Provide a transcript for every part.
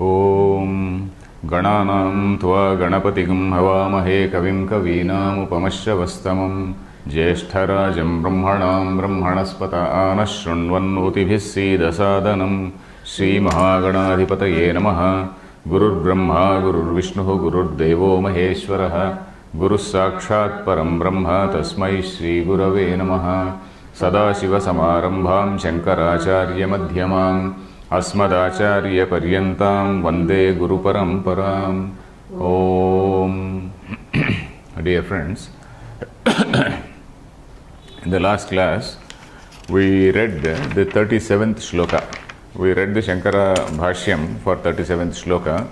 ॐ गणानां त्वा गणपतिं हवामहे कविं कवीनामुपमश्रवस्तमं ज्येष्ठराजं ब्रह्मणां ब्रह्मणस्पत आनः शृण्वन्नोतिभिः सीदसादनं श्रीमहागणाधिपतये नमः। गुरुर्ब्रह्मा गुरुर्विष्णुः गुरुर्देवो महेश्वरः गुरुः साक्षात् परं ब्रह्म तस्मै श्रीगुरवे नमः। सदाशिवसमारम्भां शङ्कराचार्यमध्यमाम् अस्मदाचार्यपर्यन्तां वन्दे गुरुपरम्पराम्। Om. Dear friends, in the last class we read the 37th shloka. We read the Shankara Bhashyam for 37th shloka,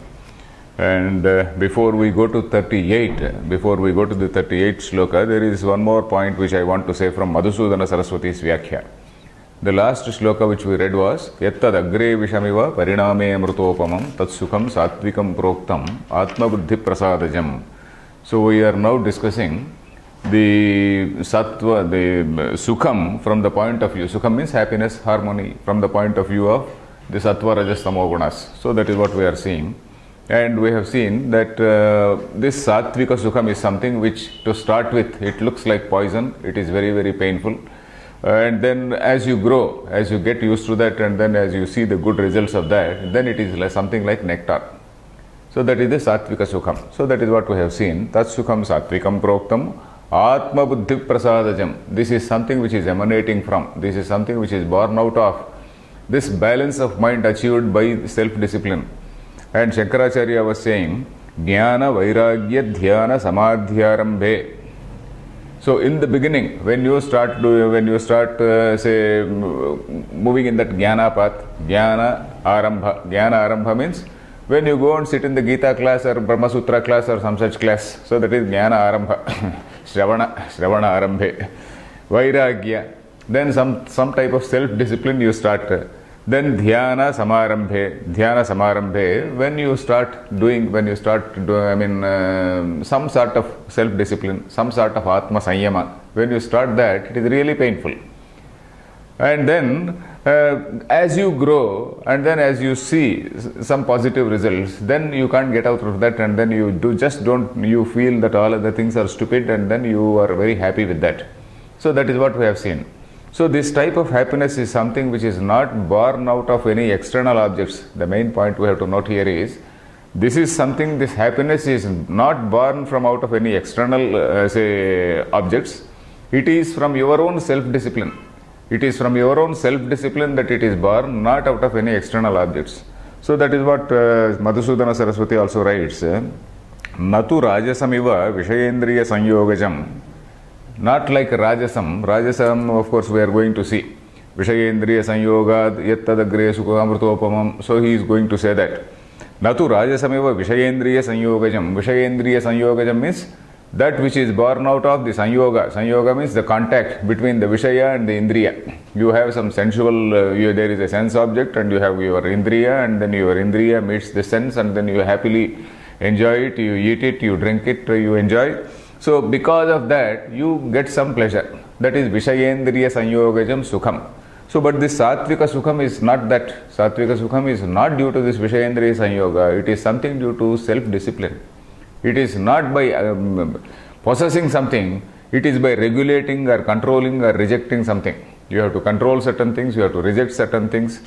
and before we go to the 38th shloka, there is one more point which I want to say from Madhusudana Saraswati's Vyakhya. The last shloka which we read was Yattad agre vishamiva pariname amrutopamam tat sukham satvikam proktam atma buddhi prasadajam. So we are now discussing the sattva, the sukham from the point of view. Sukham means happiness, harmony, from the point of view of the sattva, rajas, tamo gunas. So that is what we are seeing. And we have seen that this sattvika sukham is something which, to start with, it looks like poison. It is very, very painful. And then as you grow, as you get used to that, and then as you see the good results of that, then it is like something like nectar. So that is the sattvika sukham. So that is what we have seen. Tat sukham sattvikam proktam atma buddhi prasadajam. This is something which is emanating from, this is something which is born out of this balance of mind achieved by self-discipline. And Shankaracharya was saying, Jnana vairagya dhyana samadhyarambhe. So in the beginning, when you start moving in that jnana path, jnana arambha means when you go and sit in the Gita class or Brahma Sutra class or some such class. So that is jnana arambha, shravana arambhe, vairagya. Then some type of self-discipline you start. Then dhyana samarambhe, when you start doing some sort of self-discipline, some sort of atma sanyama, when you start that, it is really painful. And then as you grow and then as you see some positive results, then you can't get out of that, and then you feel that all other things are stupid, and then you are very happy with that. So that is what we have seen. So this type of happiness is something which is not born out of any external objects. The main point we have to note here is, this happiness is not born from out of any external objects. It is from your own self-discipline. It is from your own self-discipline that it is born, not out of any external objects. So that is what Madhusudana Saraswati also writes. Natu rajasamiva vishayendriya sanyogajam. Not like Rajasam. Rajasam, of course, we are going to see. Vishayendriya sanyogad yattadagre sukhamrutopamam. So he is going to say that. Natu rajasamiva vishayendriya sanyogajam. Vishayendriya sanyogajam means that which is born out of the sanyoga. Sanyoga means the contact between the Vishaya and the Indriya. You have some sensual, there is a sense object, and you have your Indriya, and then your Indriya meets the sense, and then you happily enjoy it, you eat it, you drink it, you enjoy. So because of that, you get some pleasure. That is Vishayendriya Sanyogajam Sukham. So but this Sattvika Sukham is not that. Sattvika Sukham is not due to this Vishayendriya Sanyoga. It is something due to self-discipline. It is not by possessing something. It is by regulating or controlling or rejecting something. You have to control certain things. You have to reject certain things.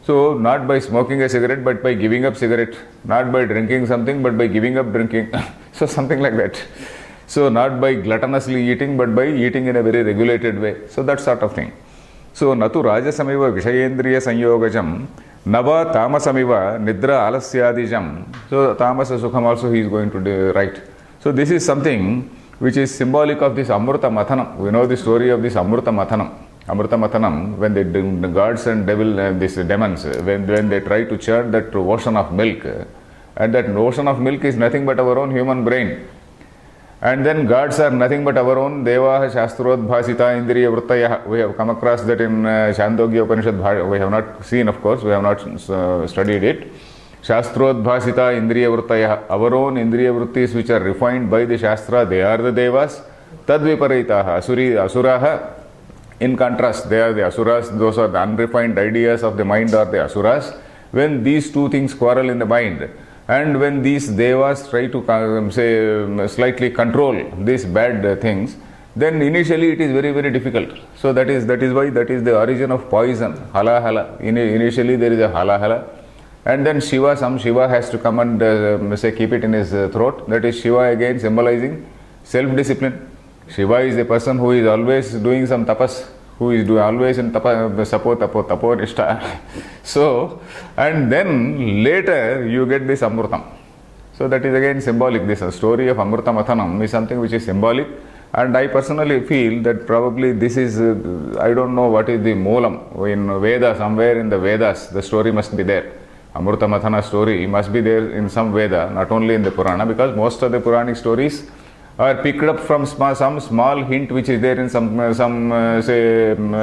So not by smoking a cigarette, but by giving up cigarette. Not by drinking something, but by giving up drinking. So something like that. So not by gluttonously eating, but by eating in a very regulated way. So that sort of thing. So natu rajasamiva vishayendriya sanyogajam nava tamasamiva nidra alasyadijam. So tamasa sukham also he is going to write. So this is something which is symbolic of this Amrita Mathanam. We know the story of this Amrita Mathanam. Amrita Mathanam, when the gods and these demons, when they try to churn that ocean of milk, and that ocean of milk is nothing but our own human brain. And then gods are nothing but our own Devaha Shastrodbhasita Indriya Vrittaya. We have come across that in Chandogya Upanishad. We have not seen, of course, we have not studied it. Shastrodbhasita Indriya Vrittaya. Our own Indriya Vrittis which are refined by the Shastra, they are the Devas. Tadviparitaha. Asuraha. In contrast, they are the Asuras. Those are the unrefined ideas of the mind are the Asuras. when these two things quarrel in the mind, and when these devas try to slightly control these bad things, then initially it is very, very difficult. So that is why that is the origin of poison, halahala. Initially there is a halahala, and then some Shiva has to come and keep it in his throat. That is Shiva again symbolizing self-discipline. Shiva is a person who is always doing some tapas, who is always in tapo nishtha. So, and then later you get this Amrutam. So that is again symbolic. This story of Amruta Mathanam is something which is symbolic. And I personally feel that probably this is, I don't know what is the moolam. In Veda, somewhere in the Vedas, the story must be there. Amruta Mathana story must be there in some Veda, not only in the Purana, because most of the Puranic stories are picked up from some small hint which is there in some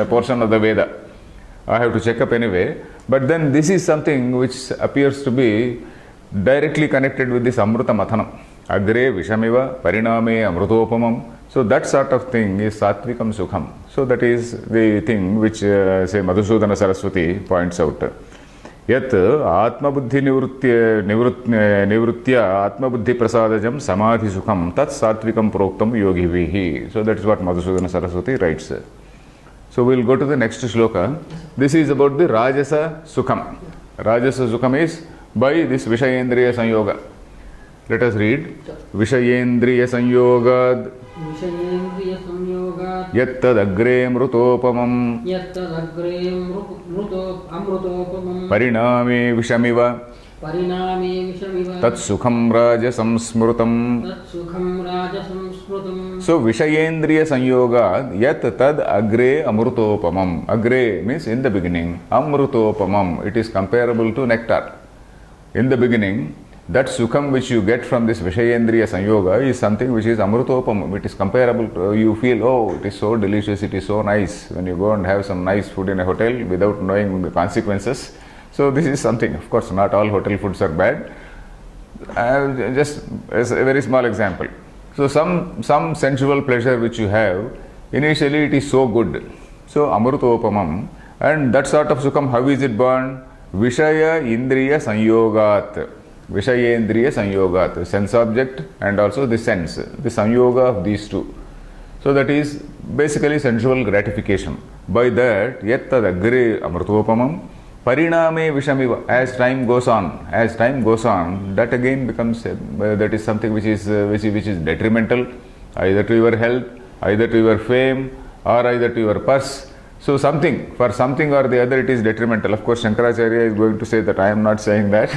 portion of the Veda. I have to check up anyway. But then this is something which appears to be directly connected with this Amruta Mathanam. Agre Vishamiva Pariname Amrutopamam. So that sort of thing is Satvikam Sukham. So that is the thing which Madhusudana Saraswati points out. Yat Atmabuddhi Nivritya Atmabuddhi Prasadajam Samadhi Sukham Tat Satvikam Proktam Yogi Vihi. So that is what Madhusudana Saraswati writes. So we will go to the next shloka. This is about the Rajasa Sukham. Rajasa Sukham is by this Vishayendriya Sanyoga. Let us read. Vishayendriya Sanyogad Yattadagre Mrutopamam Pariname Vishamiva Tat Sukham Rajasam Smrutam. So Vishayendriya Sanyoga Yat Tad Agre Amrutopamam. Agre means in the beginning. Amrutopamam. It is comparable to nectar. In the beginning, that sukham which you get from this Vishayendriya Sanyoga is something which is Amrutopam. It is comparable to, you feel, oh, it is so delicious, it is so nice when you go and have some nice food in a hotel without knowing the consequences. So this is something, of course, not all hotel foods are bad. Just as a very small example. So some sensual pleasure which you have, initially it is so good. So Amrutopamam. And that sort of sukham, how is it born? Vishaya Indriya Sanyogat. Vishayendriya Sanyogat, sense object and also the sense, the Sanyoga of these two. So that is basically sensual gratification. By that, Yattadagre Amrutopamam Pariname Vishamiva. As time goes on, that again becomes, that is something which is detrimental, either to your health, either to your fame, or either to your purse. So for something or the other it is detrimental. Of course, Shankaracharya is going to say that I am not saying that.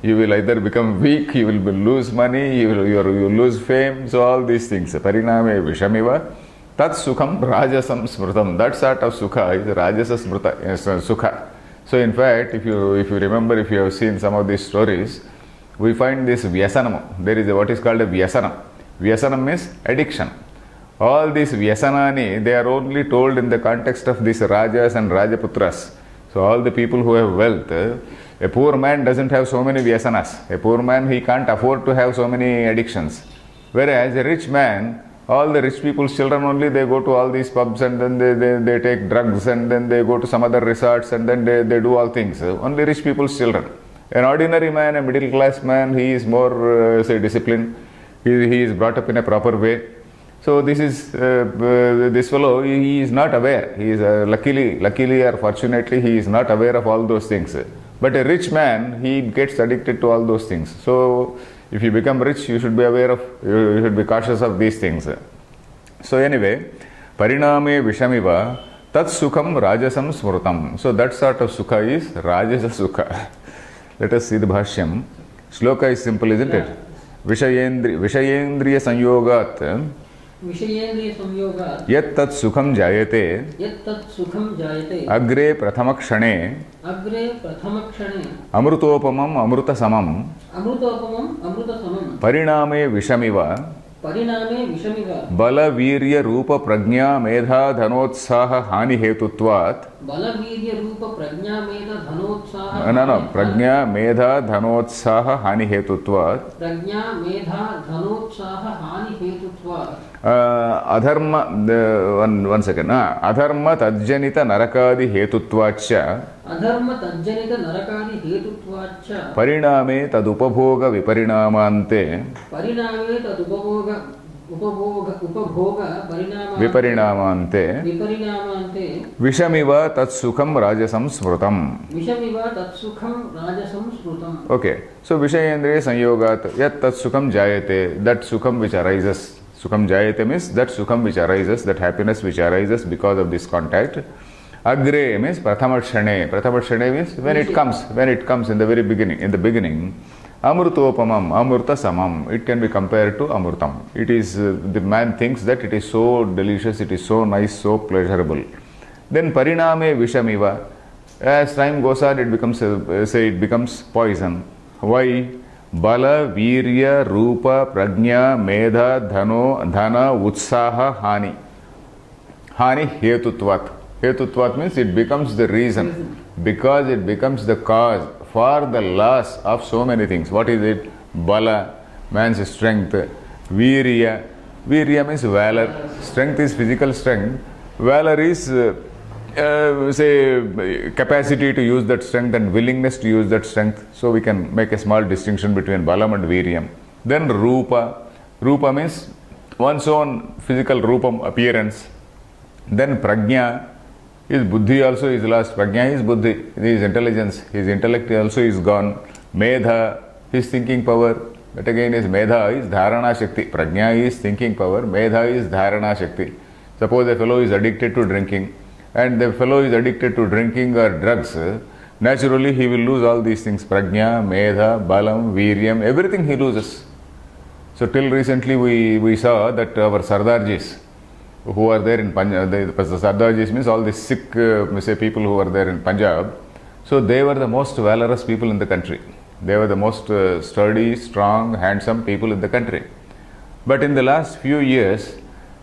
You will either become weak, you will lose money, you will lose fame. So all these things. Pariname Vishamiva Tat Sukham Rajasam Smrutam. That sort of Sukha is Rajasa Sukha. So in fact, if you remember, if you have seen some of these stories, we find this Vyasanam. There is what is called a Vyasanam. Vyasanam means addiction. All these Vyasanani, they are only told in the context of these Rajas and Rajaputras. So all the people who have wealth, a poor man doesn't have so many Vyasanas. A poor man, he can't afford to have so many addictions. Whereas a rich man, all the rich people's children only, they go to all these pubs and then they take drugs and then they go to some other resorts and then they do all things. Only rich people's children. An ordinary man, a middle class man, he is more, disciplined. He is brought up in a proper way. So this is, this fellow, he is not aware. He is, luckily or fortunately, he is not aware of all those things. But a rich man, he gets addicted to all those things. So if you become rich, you should be aware of, you should be cautious of these things. So anyway, Pariname Vishamiva Tat Sukham Rajasam Smrutam. So that sort of sukha is Rajasa Sukha. Let us see the Bhashyam. Shloka is simple, isn't it? Vishayendriya Sanyogat Yat Tat Sukham Jayate Agre Prathamakshane Amrutopamam Amrutasamam Pariname Vishamiva Bala Virya Rupa Prajna Medha Dhanotsaha Hani Hetutvat बलवीर्य रूप प्रज्ञा मेध धनोत्साह No, prajna medha dhanotsaha hani hetutvat. प्रज्ञा मेधा धनोत्साह हानि हेतुत्वात् Adharma, one second. Adharma tadjanita narakadi hetutvacha अधर्म तज्जनित नरकादि हेतुत्वाच्च pariname tadupabhoga viparinamante परिणामे तदुपभोग उपभोग viparinamante विपरिणामान्ते vishamiva tatsukham rajasam smrutam. विषमिव तत्सुखं राजसं स्मृतम्. Okay, so Vishayendriya Sanyogat, yat tat sukham jayate, that sukham which arises. Sukham jayate means that sukham which arises, that happiness which arises because of this contact. Agre means prathamashane. Prathamashane means when it comes in the very beginning, Amrutopamam, Amurta samam. It can be compared to Amrutam. It is, the man thinks that it is so delicious, it is so nice, so pleasurable. Then Pariname Vishamiva. As time goes on, it becomes poison. Why? Bala, Virya, Rupa, Prajna, Medha, Dhana, Utsaha, Hani. Hani Hetutvat. Hetutvat means it becomes the reason. Because it becomes the cause for the loss of so many things. What is it? Bala, man's strength. Virya. Virya means valor. Strength is physical strength. Valor is capacity to use that strength and willingness to use that strength. So we can make a small distinction between Balam and Viryam. Then Rupa. Rupa means one's own physical Rupam, appearance. Then Prajna. His Buddhi also is lost. Prajna is Buddhi, his intelligence. His intellect also is gone. Medha, his thinking power. That again is Medha, is Dharana Shakti. Prajna is thinking power. Medha is Dharana Shakti. Suppose a fellow is addicted to drinking, and the fellow is addicted to drinking or drugs, naturally he will lose all these things. Prajna, Medha, Balam, Viryam, everything he loses. So till recently we saw that our Sardarjis, who are there in Punjab, the Sardarjis means all the Sikh people who are there in Punjab, so they were the most valorous people in the country. They were the most sturdy, strong, handsome people in the country. But in the last few years,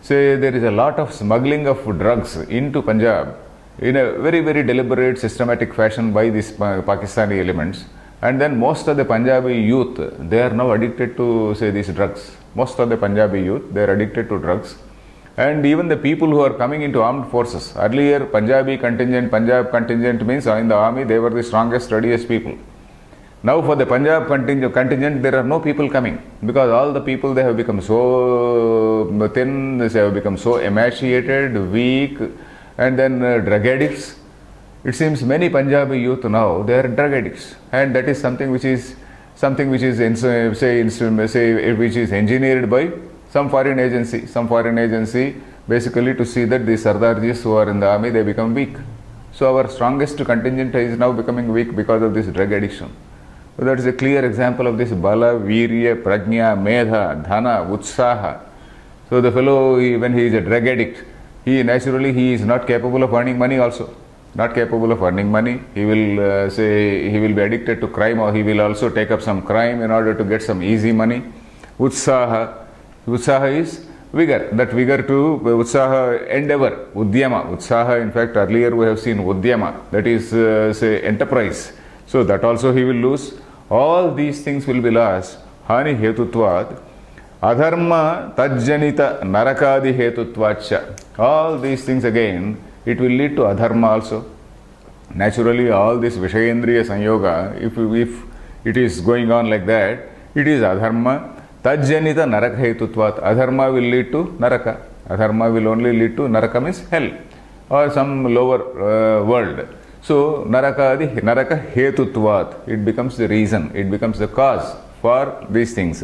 there is a lot of smuggling of drugs into Punjab in a very, very deliberate, systematic fashion by these Pakistani elements. And then most of the Punjabi youth, they are now addicted to, these drugs. Most of the Punjabi youth, they are addicted to drugs. And even the people who are coming into armed forces, earlier Punjab contingent means in the army, they were the strongest, sturdiest people. Now for the Punjab contingent, there are no people coming, because all the people, they have become so thin, they have become so emaciated, weak, and then drug addicts. It seems many Punjabi youth now, they are drug addicts, and that is something which is engineered by some foreign agency, basically to see that the Sardarjis who are in the army, they become weak. So our strongest contingent is now becoming weak because of this drug addiction. So that is a clear example of this Bala, Virya, Prajna, Medha, Dhana, Utsaha. So the fellow, when he is a drug addict, he is not capable of earning money also. Not capable of earning money. He will he will be addicted to crime, or he will also take up some crime in order to get some easy money. Utsaha. Utsaha is vigor. That vigor to Utsaha, endeavor. Udyama. Utsaha, in fact, earlier we have seen Udyama. That is, enterprise. So that also he will lose. All these things will be lost. Hani hetutvat. Adharma tajjanita narakadi hetutvacha. All these things again, it will lead to adharma also. Naturally, all this Vishayendriya Sanyoga, if it is going on like that, it is adharma. Tajjanita naraka hetutvat. Adharma will lead to naraka. Adharma will only lead to naraka means hell or some lower world. So naraka hetutvat. It becomes the reason. It becomes the cause for these things.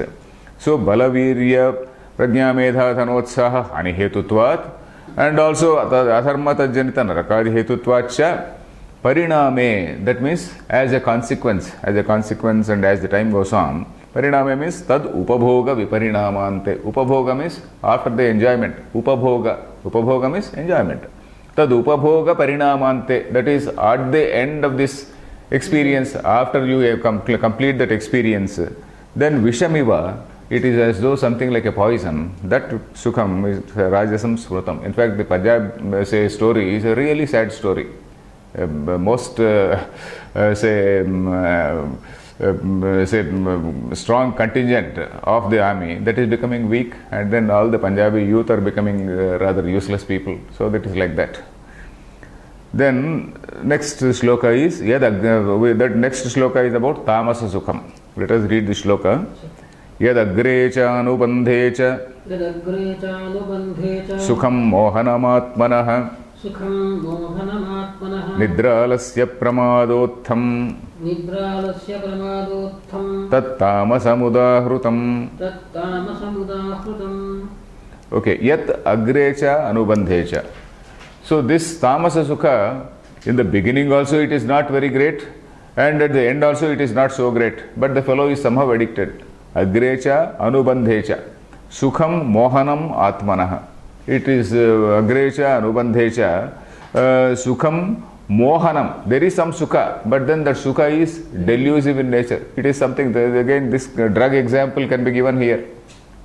So balavirya prajna medha dhanotsaha hani hetutvat. And also adharma tajjanita narakadi hetutvacha pariname. That means as a consequence and as the time goes on, pariname means tad upabhoga viparinamante. Upabhoga means after the enjoyment. Upabhoga means enjoyment. Tad upabhoga parinamante. That is at the end of this experience, after you complete that experience, then vishamiva, it is as though something like a poison. That sukham is rajasam smrutam. In fact, the Punjab story is a really sad story. most strong contingent of the army, that is becoming weak, and then all the Punjabi youth are becoming rather useless people. So that is like that. Then next shloka is that next shloka is about tamasa sukham. Let us read the shloka. Yad agre cha anubandhe cha यदग्रे चानुबन्धे च sukham mohanamatmanah सुखं मोहनमात्मनः nidralasya pramadotham निद्रालस्य प्रमादोत्थं tattamasamudahrutam. तत्तामसमुदाहृतम्. Okay, yat agrecha anubandhecha. So this tamasa sukha, in the beginning also it is not very great, and at the end also it is not so great, but the fellow is somehow addicted. Agrecha anubandhecha sukham mohanam atmanah. It is agrecha anubandhecha sukham mohanam. There is some sukha, but then that sukha is delusive in nature. It is something that, again, this drug example can be given here.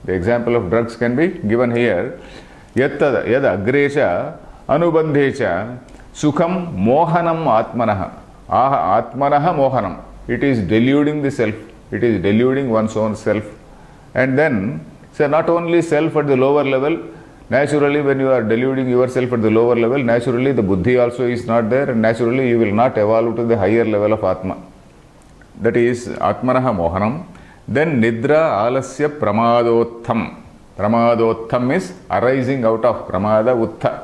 The example of drugs can be given here. Yad agrecha anubandhecha sukham mohanam atmanah. Atmanah mohanam. It is deluding the self. It is deluding one's own self. And then, so not only self at the lower level, naturally when you are deluding yourself at the lower level, naturally the buddhi also is not there, and naturally you will not evolve to the higher level of atma. That is atmanah mohanam. Then nidra alasya pramadotham. Pramadotham is arising out of pramada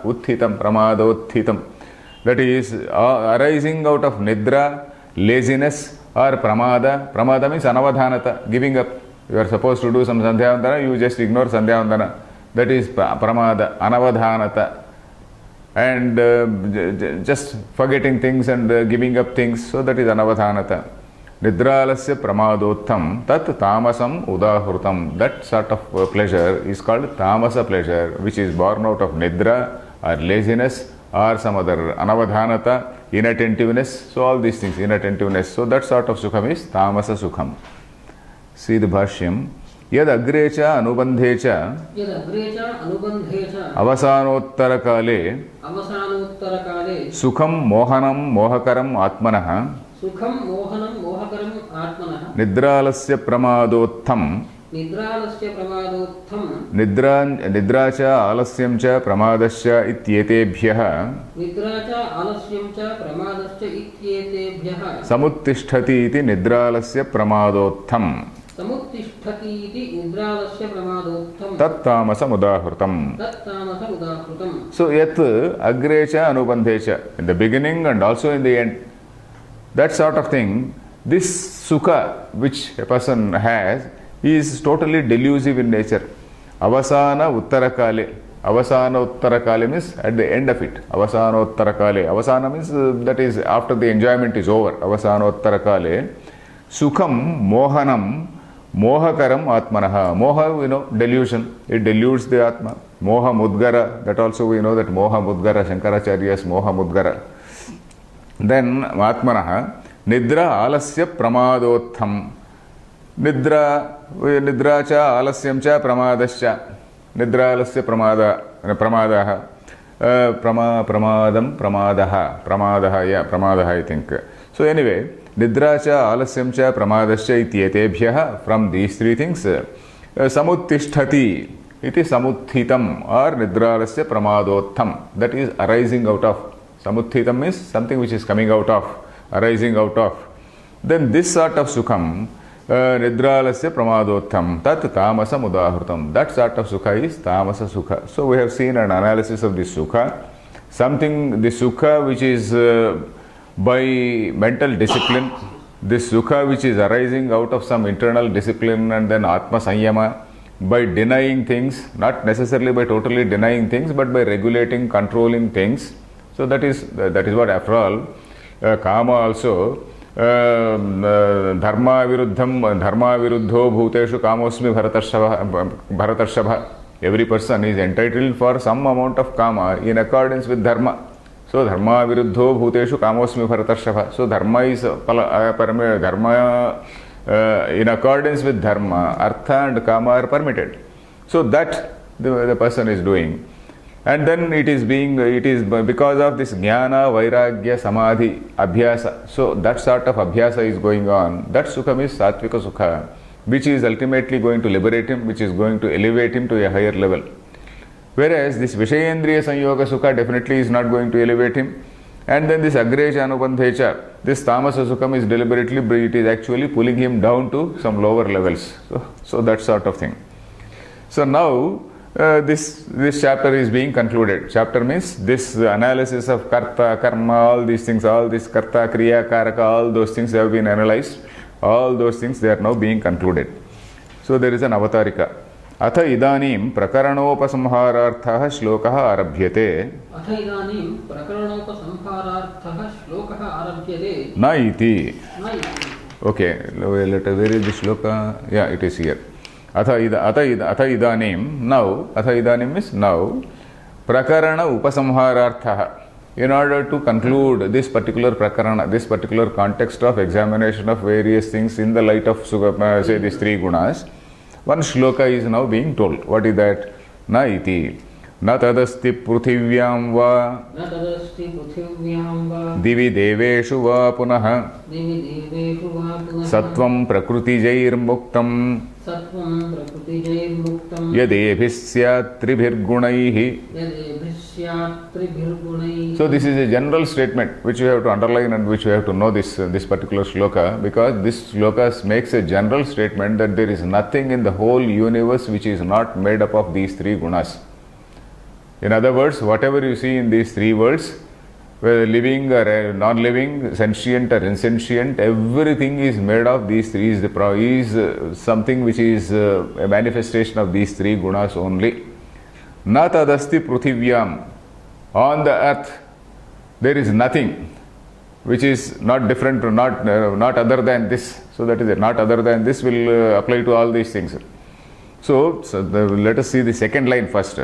utthitam, pramadothitam. That is arising out of nidra, laziness, or pramada. Pramada means anavadhanata, giving up. You are supposed to do some sandhyavandana, you just ignore sandhyavandana. That is pramada, anavadhanata. And just forgetting things and giving up things, so that is anavadhanata. Nidralasya pramadotham tat tamasam udahrutam. That sort of pleasure is called tamasa pleasure, which is born out of nidra or laziness or some other anavadhanata, inattentiveness. So all these things, inattentiveness. So that sort of sukham is tamasa sukham. See the bhashyam. Yad agrecha anubandhecha यदग्रे च अनुबन्धे च avasanottarakale अवसानोत्तरकाले sukham mohanam mohakaram atmanah सुखं मोहनं मोहकरम् आत्मनः nidralasya pramadotham निद्रालस्य प्रमादोत्थं निद्रा च आलस्यं च प्रमादश्च इत्येतेभ्यः निद्रा च आलस्यं च प्रमादश्च इत्येतेभ्यः समुत्तिष्ठति इति निद्रालस्य प्रमादोत्थम् समुत्तिष्ठति इति निद्रालस्य प्रमादोत्थं तत्तामसमुदाहृतम्. तत्तामसमुदाहृतम्. So yat agre cha anubandhe cha, in the beginning and also in the end, that sort of thing, this sukha which a person has is totally delusive in nature. Avasana uttarakale. Avasana uttarakale means at the end of it. Avasana uttarakale. Avasana means that is after the enjoyment is over. Avasana uttarakale. Sukham mohanam mohakaram atmanaha. Moha, we know, delusion. It deludes the atma. Moha mudgara. That also we know that moha mudgara. Shankaracharya's moha mudgara. Then atmanaha. Nidra alasya pramadotham. Nidra cha alasyam cha pramadascha. Nidra alasya pramadaha. Pramadaha, I think. So anyway, nidra cha alasyam cha pramadascha ityetebhyah, from these three things, samuttisthati iti samuthitam, or nidra alasya pramadotham, that is arising out of. Samuthitam means something which is coming out of, arising out of. Then this sort of sukham, nidralasya pramadotham tat tamasam udahrutam. That sort of sukha is tamasa sukha. So we have seen an analysis of this sukha. Something, the sukha which is by mental discipline, this sukha which is arising out of some internal discipline and then atma sanyama, by denying things, not necessarily by totally denying things, but by regulating, controlling things. So that is what, after all, kama also, dharma viruddho bhuteshu kamosmi bharatarshava. Every person is entitled for some amount of kama in accordance with dharma. So dharma viruddho bhuteshu kamosmi bharatarshava. So dharma is dharma in accordance with dharma, artha and kama are permitted. So that the person is doing. And then it is because of this jnana, vairagya, samadhi, abhyasa. So that sort of abhyasa is going on. That sukham is satvika sukha, which is ultimately going to liberate him, which is going to elevate him to a higher level. Whereas this Vishayendriya Sanyoga Sukha definitely is not going to elevate him. And then this Agreja Anubandhecha, this Tamasa Sukham is deliberately, it is actually pulling him down to some lower levels. So that sort of thing. So now this chapter is being concluded. Chapter means this analysis of Karta, Karma, all these things, all this Karta, Kriya, Karaka, all those things have been analyzed. All those things, they are now being concluded. So there is an avatarika. अथ इदानीं प्रकरणोपसंहारार्थः श्लोकः आरभ्यते अथ इदानीं प्रकरणोपसंहारार्थः श्लोकः आरभ्यते न इति न इति okay where is the shloka? Yeah, it is here. अथ इदानीं now अथ इदानीं means now प्रकरण उपसंहारार्थः. In order to conclude this particular prakarana, this particular context of examination of various things in the light of say these three gunas, one shloka is now being told. What is that? Na iti. Na tadasti pruthivyam va. न तदस्ति पृथिव्यां वा Divi deveshu va punaha. दिवि देवेषु वा पुनः Sattvam prakrutijairmuktam. सत्त्वं प्रकृतिजैर्मुक्तं Yadebhis syat tribhirgunaihi. यदेभिः स्यात् त्रिभिर्गुणैः. So this is a general statement which you have to underline and which you have to know this particular shloka, because this shloka makes a general statement that there is nothing in the whole universe which is not made up of these three gunas. In other words, whatever you see in these three worlds, whether living or non-living, sentient or insentient, everything is made of these three. Is something which is a manifestation of these three gunas only. Na tadasti pruthivyam. On the earth, there is nothing which is not different, not other than this. So that is it. Not other than this will apply to all these things. So let us see the second line first.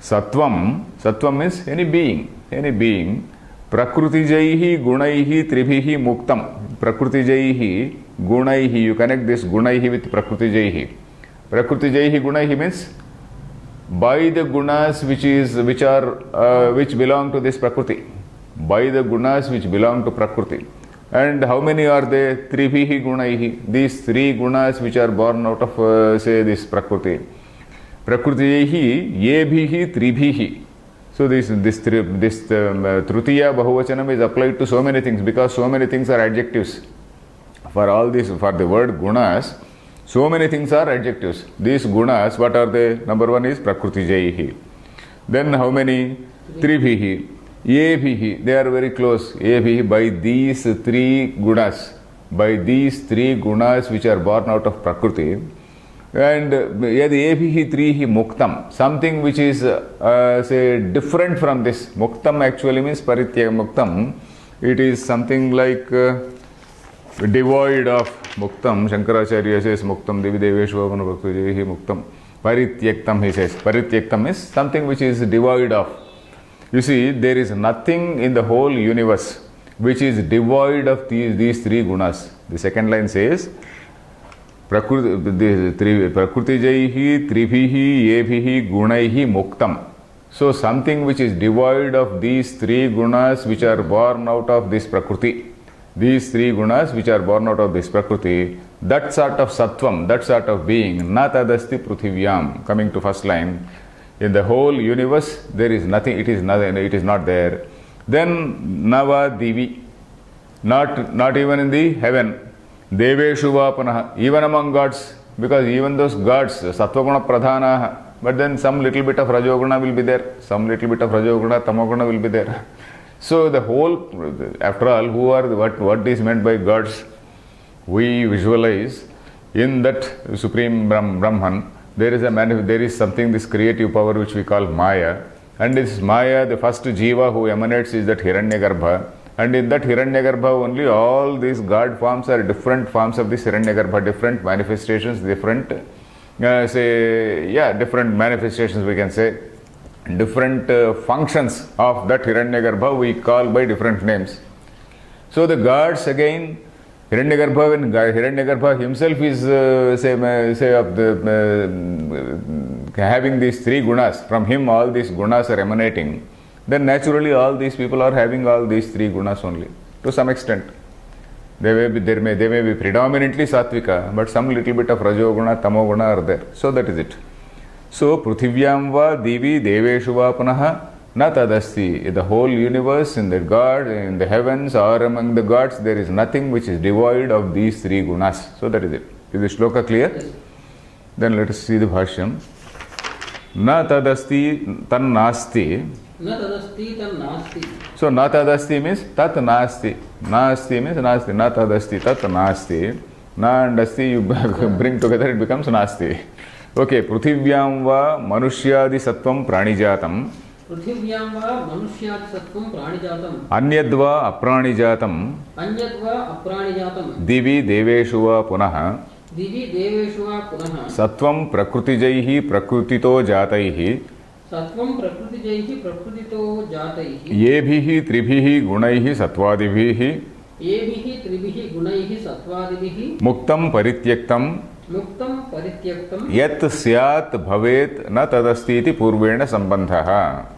Sattvam means any being. Prakrutijaihi gunaihi tribhihi muktam. Prakrutijaihi gunaihi. You connect this gunaihi with prakrutijaihi. Prakrutijaihi gunaihi means by the gunas which belong to this prakriti. By the gunas which belong to prakriti. And how many are they? Tribhihi gunaihi. These three gunas which are born out of say this prakriti. Prakrutihi yebhihi tribhihi. So this trutiya bahuvachanam is applied to so many things, because so many things are adjectives. For all this, for the word gunas, so many things are adjectives. These gunas, what are they? Number one is prakrutijaihi. Then how many? Tribhihi. Yebhihi. They are very close. Yebhihi, by these three gunas. By these three gunas which are born out of prakriti. And yadebhihi trihi muktam, something which is say different from this. Muktam actually means paritya muktam. It is something like devoid of muktam. Shankaracharya says muktam devi deveshu bhaktihi muktam. Parityaktam he says. Parityaktam is something which is devoid of. You see, there is nothing in the whole universe which is devoid of these three gunas. The second line says prakrutijaihi tribhihi yebhihi gunaihi muktam. So something which is devoid of these three gunas which are born out of this prakriti. These three gunas which are born out of this prakriti, that sort of sattvam, that sort of being, na tadasti pruthivyam. Coming to first line, in the whole universe there is nothing, it is not there. Then nava divi, not even in the heaven. Deveshu va punaha, even among gods, because even those gods, sattvaguna pradhanaha, but then some little bit of rajoguna will be there, some little bit of rajoguna, tamoguna will be there. So the whole, after all, what is meant by gods? We visualize in that supreme Brahman, there is something, this creative power which we call Maya, and this Maya, the first jiva who emanates is that Hiranyagarbha. And in that Hiranyagarbha only all these God forms are different forms of this Hiranyagarbha, different manifestations, different different manifestations we can say, different functions of that Hiranyagarbha we call by different names. So the gods again, Hiranyagarbha, when Hiranyagarbha himself is having these three gunas, from him all these gunas are emanating, then naturally all these people are having all these three gunas only, to some extent. They may be predominantly sattvika, but some little bit of rajoguna, tamoguna are there. So that is it. So Pruthivyam va divi deveshu va punaha na tadasti. The whole universe, in the God, in the heavens or among the gods, there is nothing which is devoid of these three gunas. So that is it. Is the shloka clear? Yes. Then let us see the bhashyam. Na tadasti tan nasti. Na tadasti tan nasti. So na tadasti means tat nasti. Nasti means nasti. Na tadasti tat nasti. Na and asti you bring together, it becomes nasti. Okay, Pruthivyam va manushyadi sattvam pranijatam. पृथिव्यां वा मनुष्यात् सत्त्वं प्राणिजातं अन्यद्वा अप्राणिजातं अन्यद्वा अप्राणिजातं दिवि देवेषु वा पुनः दिवि देवेषु वा पुनः सत्वं प्रकृतिजैः प्रकृतितो जातैः सत्त्वं प्रकृतिजैः प्रकृतितो जातैः येभिः त्रिभिः गुणैः सत्वादिभिः येभिः त्रिभिः गुणैः सत्त्वादिभिः मुक्तं परित्यक्तं मुक्तं परित्यक्तं यत् स्यात् भवेत् न तदस्ति इति पूर्वेण सम्बन्धः.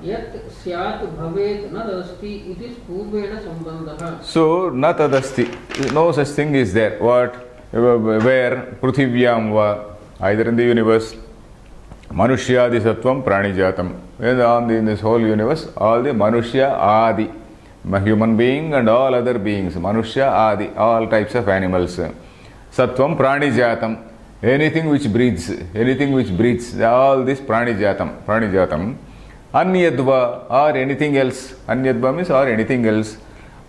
यत् स्यात् भवेत् न तदस्ति इति पूर्वेण सम्बन्धः. So न तदस्ति, no such thing is there. What? Where? Pruthivyam va, either in the universe, Manushya sattvam pranijatam. In this whole universe, all the Manushya adi, human being and all other beings, Manushya adi, all types of animals. Sattvam pranijatam, anything which breathes, all this pranijatam. Anyadva, or anything else. Anyadva means or anything else.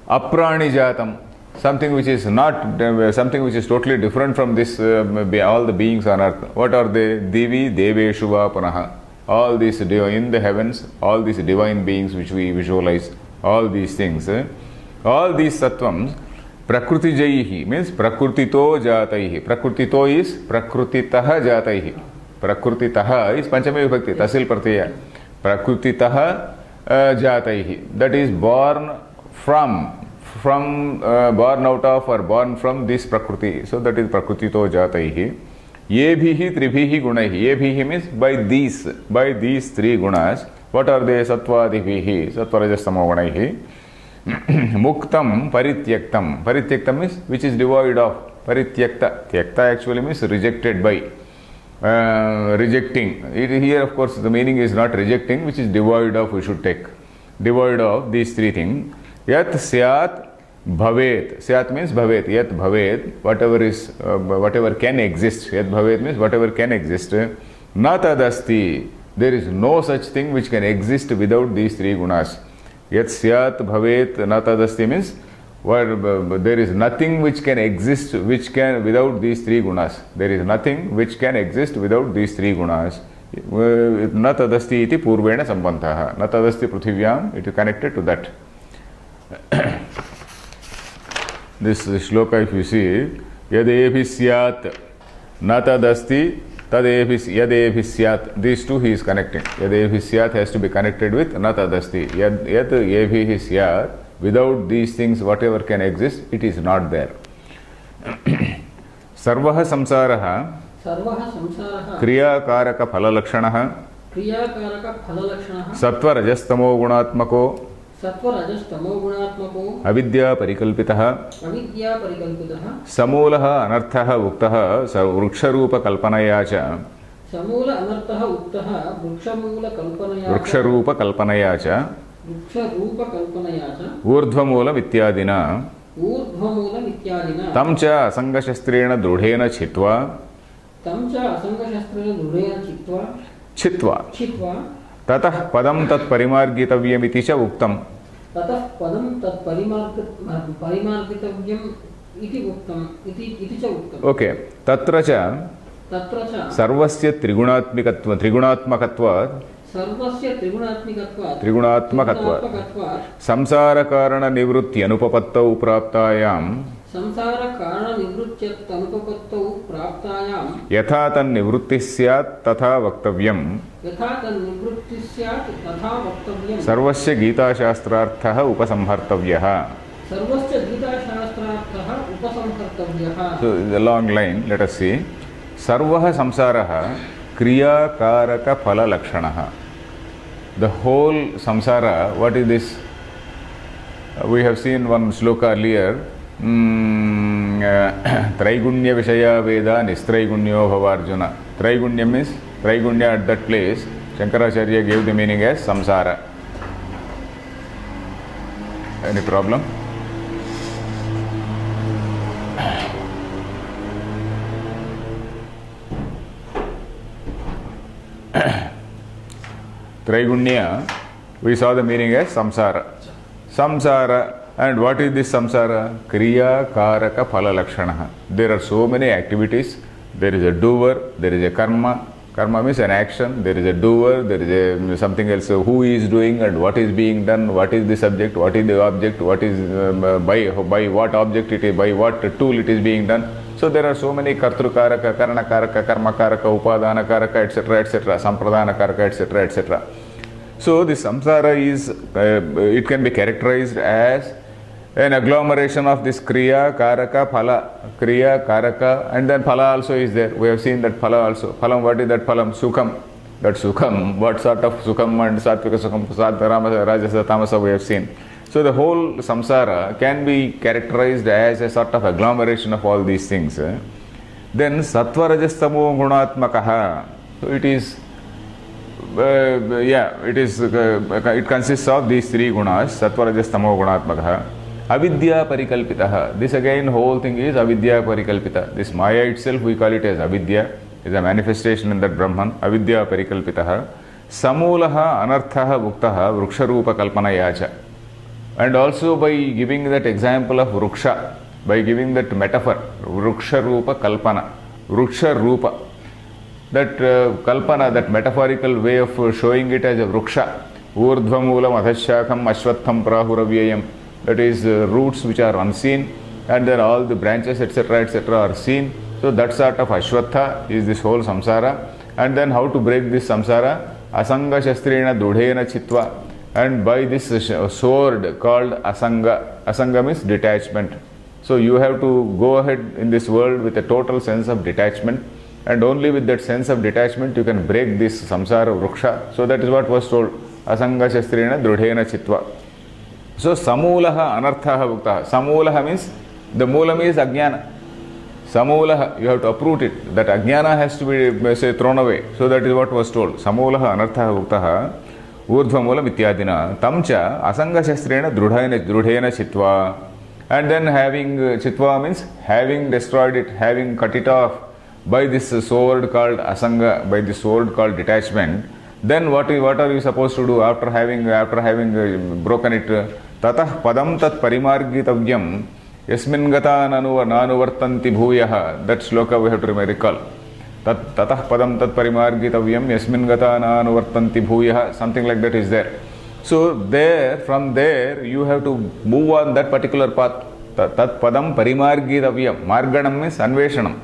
Apranijatam, something which is not, something which is totally different from this, all the beings on earth. What are they? Divi deveshu va punaha. All these in the heavens, all these divine beings which we visualize, all these things. All these sattvams, prakrutijaihi means prakrutito jataihi. Prakrutito is prakrutitaha jataihi. Prakrutitaha is panchami vibhakti, tasil pratyaya. Prakrutitaha jataihi. That is born from born out of or born from this prakriti. So that is prakrutito jataihi. Yebhihi tribhihi gunaihi. Yebhihi means by these three gunas. What are they? Sattvadibihi, sattvarajastamo gunaihi. Muktam parityaktam. Parityaktam means which is devoid of. Parityakta. Tyakta actually means rejected by. Rejecting. Here of course the meaning is not rejecting, which is devoid of, we should take. Devoid of these three things. Yat syat bhavet. Syat means bhavet. Yat bhavet. Whatever can exist. Yat bhavet means whatever can exist. Na tadasti. There is no such thing which can exist without these three gunas. Yat syat bhavet na tadasti means there is nothing which can exist without these three gunas. There is nothing which can exist without these three gunas. Na tadasti iti purvena sambandhaha. Na tadasti pruthivyam, it is connected to that. This shloka, if you see, yadebhi syat na tadasti yadebhi syat, these two he is connecting. Yadebhi syat has to be connected with na tadasti. Yad yebhi syat, without these things whatever can exist, it is not there. Sarvaha samsaraha kriyakaraka phalalakshanaha sattva-rajastamo gunatmako avidya parikalpitaha samulaha anarthaha uktaha vruksharupa kalpanaya cha vruksharupa kalpanaya cha ऊर्ध्वमूलम् इत्यादिना तं च असंगशस्त्रेण दृढेन छित्त्वा ततः पदं तत्परिमार्गितव्यमिति च उक्तम्. Okay, तत्र च सर्वस्य त्रिगुणात्मकत्वात् संसारकारणनिवृत्त्यनुपपत्तौ प्राप्तायां यथा तन्निवृत्तिः स्यात् तथा वक्तव्यम्. सर्वस्य गीताशास्त्रार्थः उपसंहर्तव्यः. So the long line, let us see. Sarvah samsaraha kriyakaraka phala lakshanaha. The whole samsara, what is this? We have seen one sloka earlier. Traigunya Vishaya Veda Nistraigunya Bhavarjuna. Traigunya means, Traigunya at that place, Shankaracharya gave the meaning as samsara. Any problem? Traigunya, we saw the meaning as samsara. Samsara, and what is this samsara? Kriya Karaka Phala Lakshanaha. There are so many activities. There is a doer, there is a karma. Karma means an action. There is a doer, there is a something else. Who is doing and what is being done? What is the subject? What is the object? What is by what object it is? By what tool it is being done? So there are so many Kartru Karaka, Karana Karaka, Karma Karaka, Upadana Karaka, etc., etc., Sampradana Karaka, etc., etc. So this samsara is, it can be characterized as an agglomeration of this Kriya, Karaka, Phala. Kriya, Karaka, and then Phala also is there. We have seen that Phala also. Phalam, what is that Phalam? Sukham. That Sukham, what sort of Sukham and Sattvika Sukham, Sattva, Rajasa, Tamasa we have seen. So the whole samsara can be characterized as a sort of agglomeration of all these things. Then Sattva, Rajastamo, Gunatmakaha. So it is it consists of these three gunas, sattva, rajas, tamo, gunatmakaha. Avidya parikalpitaha. This again, whole thing is avidya parikalpita. This maya itself, we call it as avidya, is a manifestation in that Brahman. Avidya parikalpitaha. Samulaha anarthaha bhuktaha vruksharupa kalpanayacha. And also by giving that example of vruksha, by giving that metaphor, vruksharupa kalpana, vruksharupa. That kalpana, that metaphorical way of showing it as a vruksha. Urdhvamulam adhashakam ashwatham prahuravyayam. That is roots which are unseen, and then all the branches, etc., etc., are seen. So that sort of ashwatha is this whole samsara. And then how to break this samsara? Asanga shastrena dudhena chitva. And by this sword called asanga. Asanga means detachment. So you have to go ahead in this world with a total sense of detachment. And only with that sense of detachment you can break this samsara vruksha. So that is what was told. Asanga shastrena drudhena chitva. So samulaha anarthaha bhuktaha. Samulaha means, the moolam is ajnana. Samulaha, you have to uproot it. That ajnana has to be, say, thrown away. So that is what was told. Samulaha anarthaha bhuktaha. Urdhvamulam ityadina. Tamcha asanga shastrena drudhena chitva. And then having, chitva means having destroyed it, having cut it off by this sword called asanga, by this sword called detachment. Then what are you supposed to do after having broken it? Tatah padam tat parimargitavyam yasmin gata nanuvartanti bhuyaha. That sloka we have to recall. Tatah padam tat parimargitavyam yasmin gata nanuvartanti bhuyaha. Something like that is there. So from there you have to move on that particular path. Tat padam parimargitavyam. Marganam means anveshanam.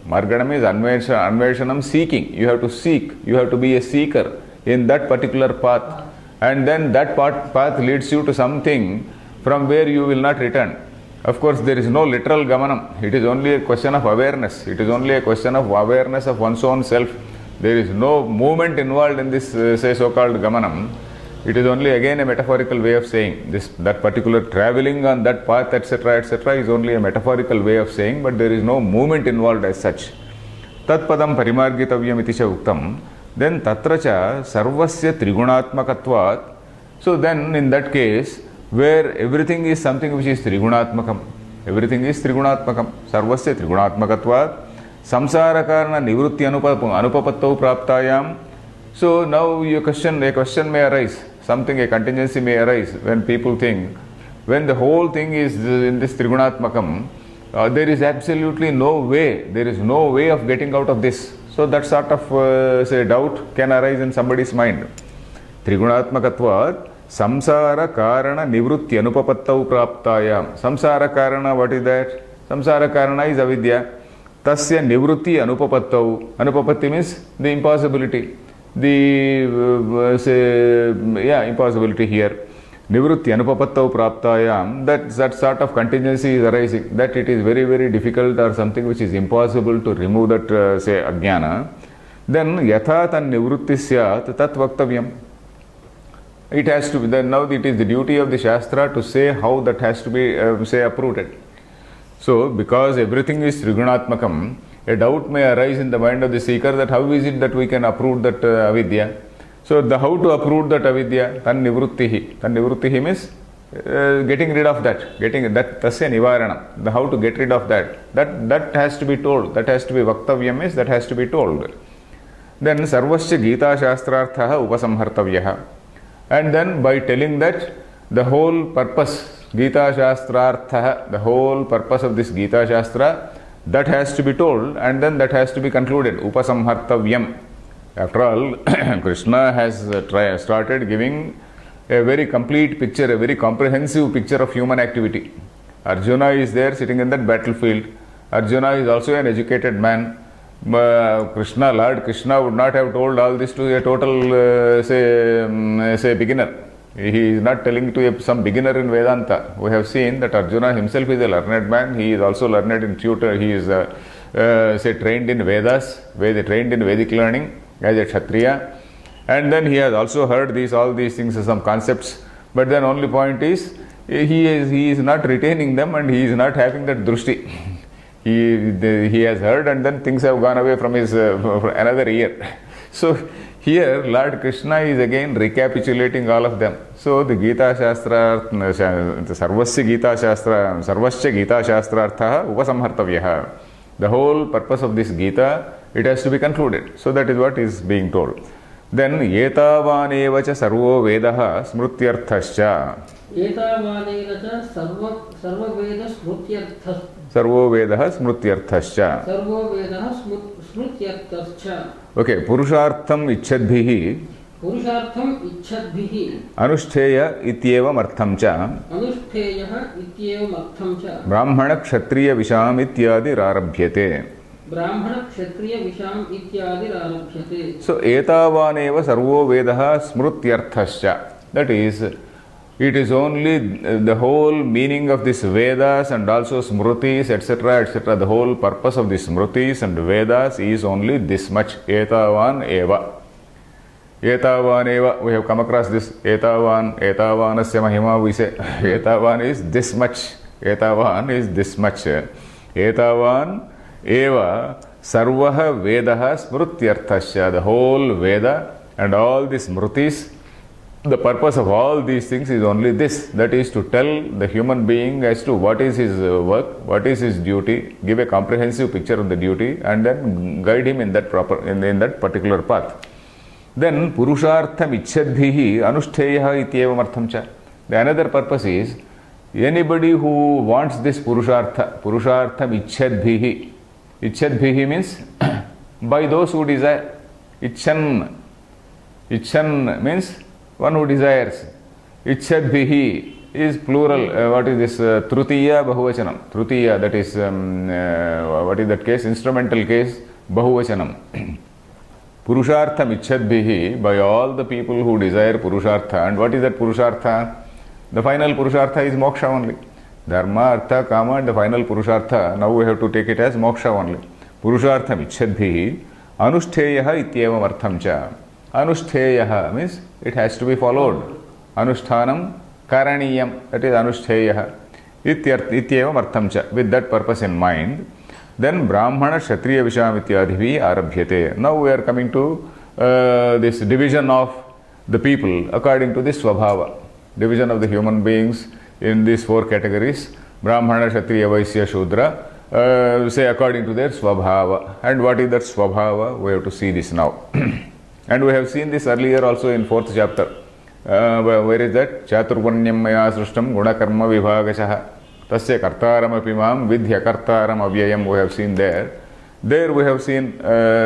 Marganam is anveshanam, seeking. You have to seek. You have to be a seeker in that particular path. And then that path leads you to something from where you will not return. Of course, there is no literal gamanam. It is only a question of awareness. It is only a question of awareness of one's own self. There is no movement involved in this, say, so-called gamanam. It is only again a metaphorical way of saying that particular traveling on that path, etc., etc., is only a metaphorical way of saying, but there is no movement involved as such. Tat padam parimargitavyam iti cha uktam. Then tatracha sarvasya trigunatmakatvat. So then in that case, where everything is something which is trigunatmakam, everything is trigunatmakam, sarvasya trigunatmakatvat, samsara karana nivrutti anupapattau praptayam. So now a question may arise, a contingency may arise when people think, when the whole thing is in this trigunatmakam, there is absolutely no way of getting out of this. So that sort of say doubt can arise in somebody's mind. Trigunatmakatvat samsara karana nivrutti anupapattau praptayam. Samsara karana, what is that? Samsara karana is avidya. Tasya nivrutti anupapattau. Anupapatti means the impossibility. Impossibility here. nivrutti anupapattau praptayam, that sort of contingency is arising, that it is very, very difficult or something which is impossible to remove that, say, ajnana, then yatha tan nivrutti syat tat vaktavyam. It has to be, then now it is the duty of the Shastra to say how that has to be, say, uprooted. So, because everything is trigunatmakam, a doubt may arise in the mind of the seeker that how is it that we can uproot that avidya. So, how to uproot that avidya? Tan nivruttihi. Tan nivruttihi means getting rid of that, getting that, tasya nivaranam. How to get rid of that. That has to be told. That has to be vaktavyam means that has to be told. Then sarvasya Gita Shastrarthaha upasamhartavyaha. And then by telling that, the whole purpose, Gita Shastrarthaha, the whole purpose of this Gita Shastra, that has to be told and then that has to be concluded. Upasamhartavyam. After all, Krishna has started giving a very complete picture, a very comprehensive picture of human activity. Arjuna is there sitting in that battlefield. Arjuna is also an educated man. Lord Krishna would not have told all this to a total, say beginner. He is not telling to some beginner in Vedanta. We have seen that Arjuna himself is a learned man. He is also learned in tutor. He is, say, trained in Vedas, trained in Vedic learning as a Kshatriya. And then he has also heard all these things, some concepts. But then only point is, he is not retaining them and he is not having that drushti. He has heard and then things have gone away from his another ear. So here Lord Krishna is again recapitulating all of them. So the Gita Shastra, Sarvasya Gita Shastra, Sarvasya Gita Shastrarthaha upasamhartavyaha. The whole purpose of this Gita, it has to be concluded. So that is what is being told. Then etavanev cha sarvo vedaha smrutyarthascha. एतावानेन च सर्ववेद स्मृत्यर्थः Sarvo vedaha smrutyarthascha. Servo वेदः स्मृत्यर्थश्च. Okay, Purushartham ichchadbhihi पुरुषार्थम् इच्छद्भिः Anushtheya ityevam artham cha अनुष्ठेयः इत्येवम् अर्थं च Brahmana Kshatriya Visham ityadi rarabhyate. ब्राह्मण क्षत्रिय विषाम इत्यादि आरभ्यते. So etavaneva sarvo vedaha smrutyarthascha. That is, it is only the whole meaning of this Vedas and also Smrutis, etc., etc. The whole purpose of the Smrutis and Vedas is only this much. Etavan eva. Etavan eva. We have come across this. Etavan, etavanasya mahima, we say. Etavan is this much. Etavan is this much. Etavan eva sarvaha vedaha smrutyarthasya. The whole Veda and all the Smrutis, the purpose of all these things is only this, that is to tell the human being as to what is his work, what is his duty, give a comprehensive picture of the duty and then guide him in that in that particular path. Then Purushartham ichchadbhihi anushtheyaha ityevam artham cha. The another purpose is anybody who wants this Purushartham ichchadbhihi. Ichchadbhihi means by those who desire. Icchan means one who desires. Ichchadbhihi is plural. What is this? Trutiya bahuvachanam. Trutiya, that is, what is that case? Instrumental case, bahuvachanam. Purushartham ichchadbhihi, by all the people who desire Purushartha. And what is that Purushartha? The final Purushartha is moksha only. Dharma, Artha, Kama, and the final Purushartha. Now we have to take it as moksha only. Purushartham ichchadbhihi anushtheyaha ityevam artham cha. Anushtheyaha means it has to be followed. Anushtanam karaniyam, that is anushtheyaha. Ityevam artham cha. With that purpose in mind, then Brahmana Kshatriya Visham ityadhivi arabhyate. Now we are coming to this division of the people according to this Swabhava. Division of the human beings in these four categories. Brahmana, Kshatriya, Vaisya, Shudra, say according to their Swabhava. And what is that Swabhava? We have to see this now. And we have seen this earlier also in 4th chapter. Where is that? Chaturvanyam maya srishtam gunakarma vibhagashaha tasya kartaram apimam vidhya kartaram avyayam. We have seen there. There we have seen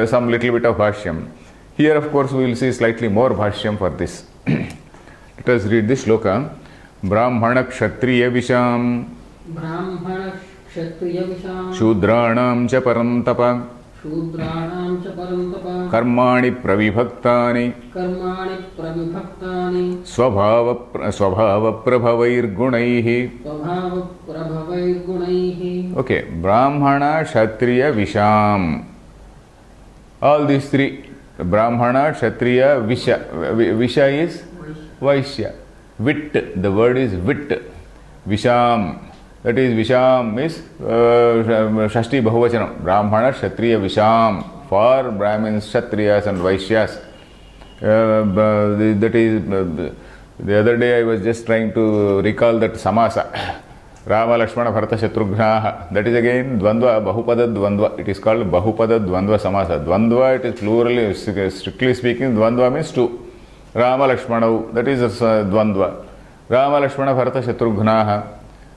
some little bit of bhashyam. Here of course we will see slightly more bhashyam for this. Let us read this shloka. Brahmana kshatriya visham ब्राह्मण क्षत्रिय विषाम shudranam cha parantapa शूद्राणां च परन्तप कर्माणि प्रविभक्तानि कर्माणि प्रविभक्तानि स्वभावप्रभवैर्गुणैः. स्वभावप्रभवैर्गुणैः. Okay, Brahmana, Kshatriya, Visham. All these three, Brahmana, Kshatriya, Visha. Visha is Vaishya. Vit, the word is Vit. Visham, that is Visham is Shashti Bahuvachanam. Brahmana, Kshatriya, Visham. For Brahmins, Kshatriyas and Vaishyas. That is, the other day I was just trying to recall that Samasa. Rama, Lakshmana, Bharata, Shatrugnaha. That is again Dvandva, Bahupada Dvandva. It is called Bahupada Dvandva Samasa. Dvandva, it is plural, strictly speaking, Dvandva means two. Rama, Lakshmana, that is Dvandva. Rama, Lakshmana, Bharata, Shatrugnaha.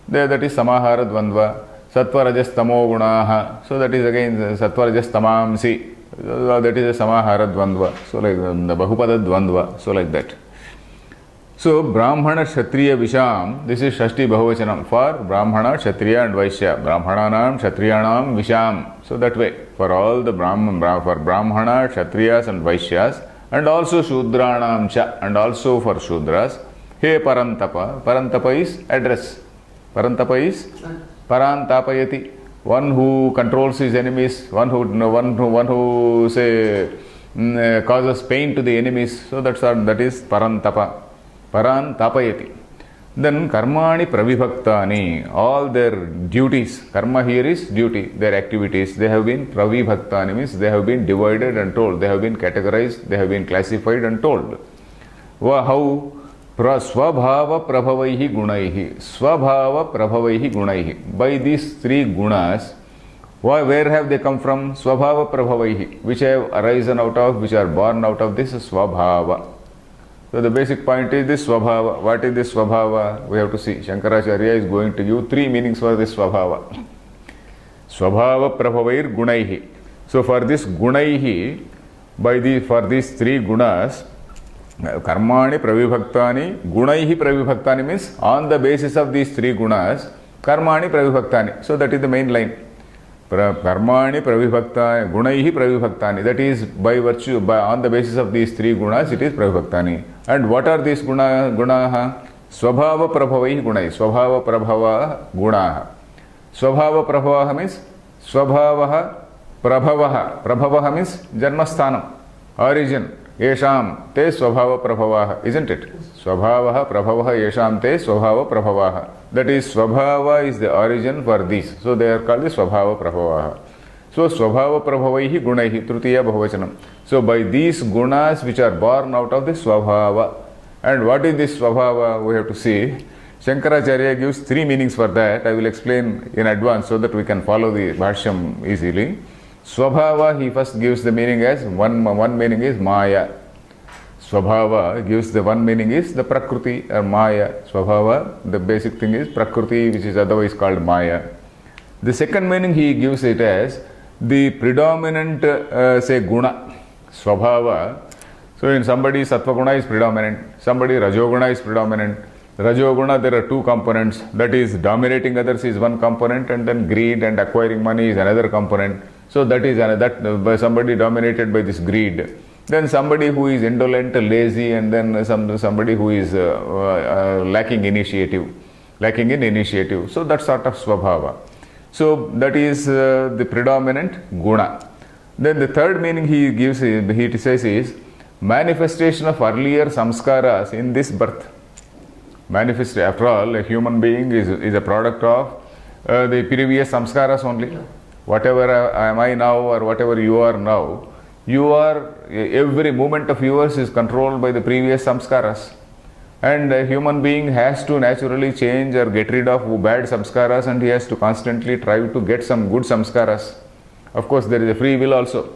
That is Samahara Dvandva. Sattva, Rajas, Tamo Gunaha. So that is again Sattva, Rajas, Tamamsi. That is a Samahara Dvandva. So like the Bahupada Dvandva. So like that. So Brahmana, Kshatriya, Visham, this is Shashti Bahuvachanam for Brahmana, Kshatriya and Vaishya. Brahmananam, Kshatriyanam, Visham. So that way, for all the for Brahmana, Kshatriyas and Vaishyas, and also Shudranam cha, and also for Shudras. He Parantapa. Parantapa is address. Parantapa is Parantapayati. One who controls his enemies, one who say causes pain to the enemies. So that is Parantapa. Paran tapayati. Then karmani pravibhaktani, all their duties, karma here is duty, their activities, they have been pravibhaktani, means they have been divided and told, they have been categorized, they have been classified and told. How? Swabhava prabhavaihi gunaihi. Swabhava prabhavaihi gunaihi. By these three gunas, where have they come from? Swabhava prabhavaihi, which have arisen out of, which are born out of this swabhava. So the basic point is this Swabhava. What is this Swabhava? We have to see. Shankaracharya is going to give three meanings for this Swabhava. Swabhava Prabhavair Gunaihi. So for this Gunaihi, for these three gunas, Karmani Pravibhaktani, Gunaihi Pravibhaktani means on the basis of these three gunas, Karmani Pravibhaktani. So that is the main line. Karmani Pravibhaktani, Gunaihi Pravibhaktani. That is by virtue, on the basis of these three gunas, it is Pravibhaktani. And what are these gunaha? Swabhava Prabhavaihi Gunai. Swabhava Prabhava Gunaha. Swabhava Prabhavaha means Swabhavaha Prabhavaha. Prabhavaha means Janmasthanam, origin. Yesham te Swabhava Prabhavaha. Isn't it? Swabhavaha Prabhavaha Yesham te Swabhava Prabhavaha. That is, Swabhava is the origin for these. So they are called the Swabhava Prabhavaha. So Swabhava Prabhavaihi Gunaihi, Trutiya Bahuvachanam. So by these gunas which are born out of the Swabhava. And what is this Swabhava? We have to see. Shankaracharya gives three meanings for that. I will explain in advance so that we can follow the Bhashyam easily. Swabhava, he first gives the meaning as one meaning is Maya. Swabhava gives the one meaning is the Prakriti or Maya. Swabhava, the basic thing is Prakriti, which is otherwise called Maya. The second meaning he gives it as the predominant, say, guna. Swabhava. So in somebody Sattva-guna is predominant, somebody Rajoguna is predominant. Rajoguna, there are two components. That is, dominating others is one component, and then greed and acquiring money is another component. So that is by somebody dominated by this greed. Then somebody who is indolent, lazy, and then somebody who is lacking in initiative. So that sort of Swabhava. So that is the predominant guna. Then the third meaning he gives, he says, is manifestation of earlier samskaras in this birth. After all, a human being is a product of the previous samskaras only. Whatever am I now or whatever you are now, every moment of yours is controlled by the previous samskaras. And a human being has to naturally change or get rid of bad samskaras, and he has to constantly try to get some good samskaras. Of course, there is a free will also.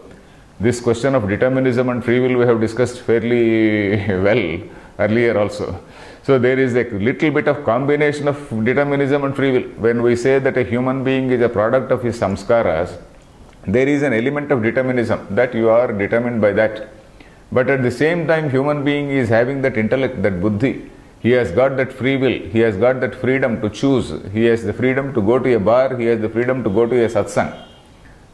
This question of determinism and free will we have discussed fairly well earlier also. So there is a little bit of combination of determinism and free will. When we say that a human being is a product of his samskaras, there is an element of determinism, that you are determined by that. But at the same time, human being is having that intellect, that buddhi. He has got that free will. He has got that freedom to choose. He has the freedom to go to a bar. He has the freedom to go to a satsang.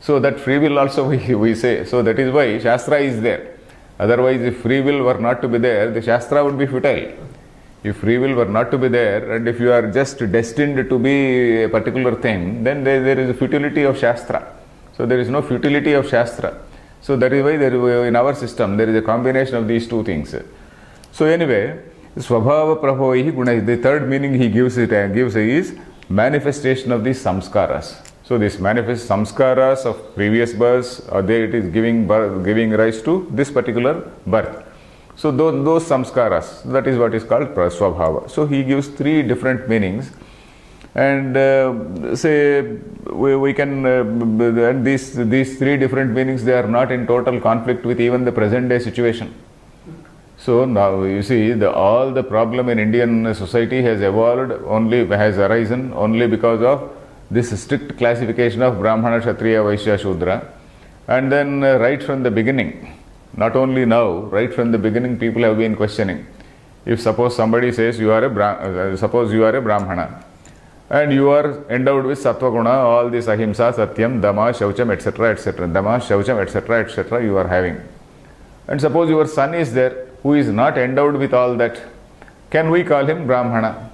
So that free will also we say. So that is why Shastra is there. Otherwise, if free will were not to be there, the Shastra would be futile. If free will were not to be there, and if you are just destined to be a particular thing, then there is a futility of Shastra. So there is no futility of Shastra. So that is why in our system there is a combination of these two things. So anyway, Swabhava Prabhavaihi Guna, the third meaning he gives is manifestation of these samskaras. So this manifest samskaras of previous births, it is giving rise to this particular birth. So those samskaras, that is what is called Swabhava. So he gives three different meanings. And say we can and these three different meanings, they are not in total conflict with even the present day situation. So now you see all the problem in Indian society has arisen only because of this strict classification of Brahmana, Kshatriya, Vaishya, Shudra. And then right from the beginning, not only now, right from the beginning people have been questioning. If suppose somebody says suppose you are a Brahmana, and you are endowed with sattva guna, all this ahimsa, satyam, dama, shaucham, etc., etc. Dama, shaucham, etc., etc. you are having. And suppose your son is there who is not endowed with all that. Can we call him Brahmana?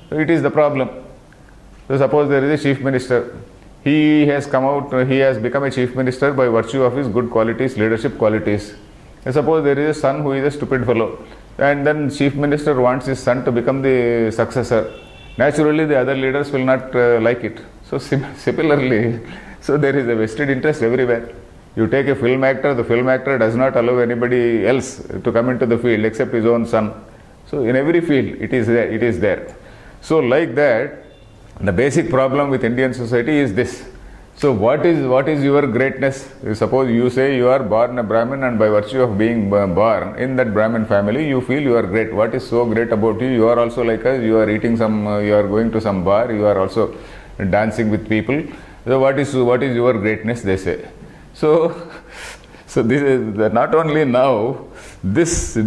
So it is the problem. So suppose there is a chief minister. He has become a chief minister by virtue of his good qualities, leadership qualities. And suppose there is a son who is a stupid fellow. And then chief minister wants his son to become the successor. Naturally, the other leaders will not like it. So similarly, so there is a vested interest everywhere. You take a film actor, the film actor does not allow anybody else to come into the field except his own son. So in every field, it is there. So like that, the basic problem with Indian society is this. So what is your greatness? Suppose you say you are born a Brahmin, and by virtue of being born in that Brahmin family, you feel you are great. What is so great about you? You are also like us. You are eating you are going to some bar. You are also dancing with people. So what is your greatness? They say. So this is not only now. This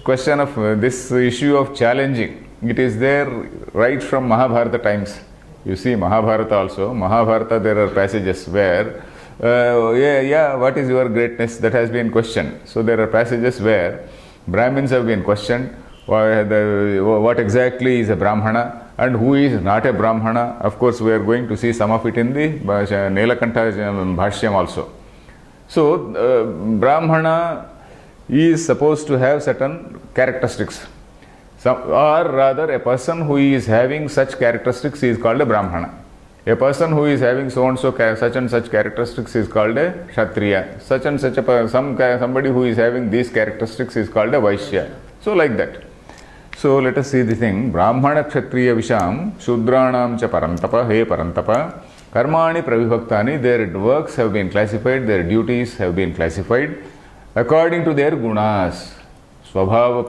question of this issue of challenging. It is there right from Mahabharata times. You see Mahabharata also. Mahabharata, there are passages where, what is your greatness? That has been questioned. So there are passages where Brahmins have been questioned. What exactly is a Brahmana and who is not a Brahmana? Of course, we are going to see some of it in the Nilakantha Bhashyam also. So Brahmana is supposed to have certain characteristics. Or rather, a person who is having such characteristics is called a Brahmana. A person who is having so and so such and such characteristics is called a Kshatriya. Such and such somebody who is having these characteristics is called a Vaishya. So like that. So let us see the thing. Brahmana Kshatriya Visham Shudranam cha Parantapa, He Parantapa, Karmani Pravibhaktani, their works have been classified, their duties have been classified according to their gunas. Swabhava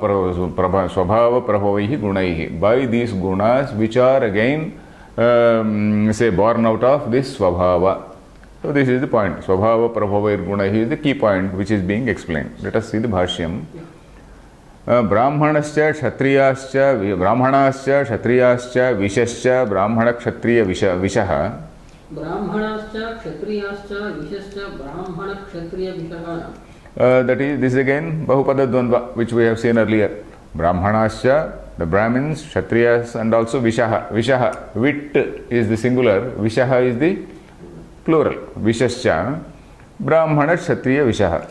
Prabhavaihi Gunaihi. By these gunas, which are again, born out of this Swabhava. So this is the point. Swabhava Prabhavair Gunaihi is the key point which is being explained. Let us see the Bhashyam. Brahmanascha Kshatriyascha Vishascha Brahmana Kshatriya Vishaha. Brahmanascha Kshatriyascha Vishascha Brahmana Kshatriya Vishaha. This is again Bahupada Dvandva, which we have seen earlier. Brahmanascha, the Brahmins, Kshatriyas, and also Vishaha. Vishaha, Vit is the singular, Vishaha is the plural. Vishascha, Brahmana Kshatriya Vishaha.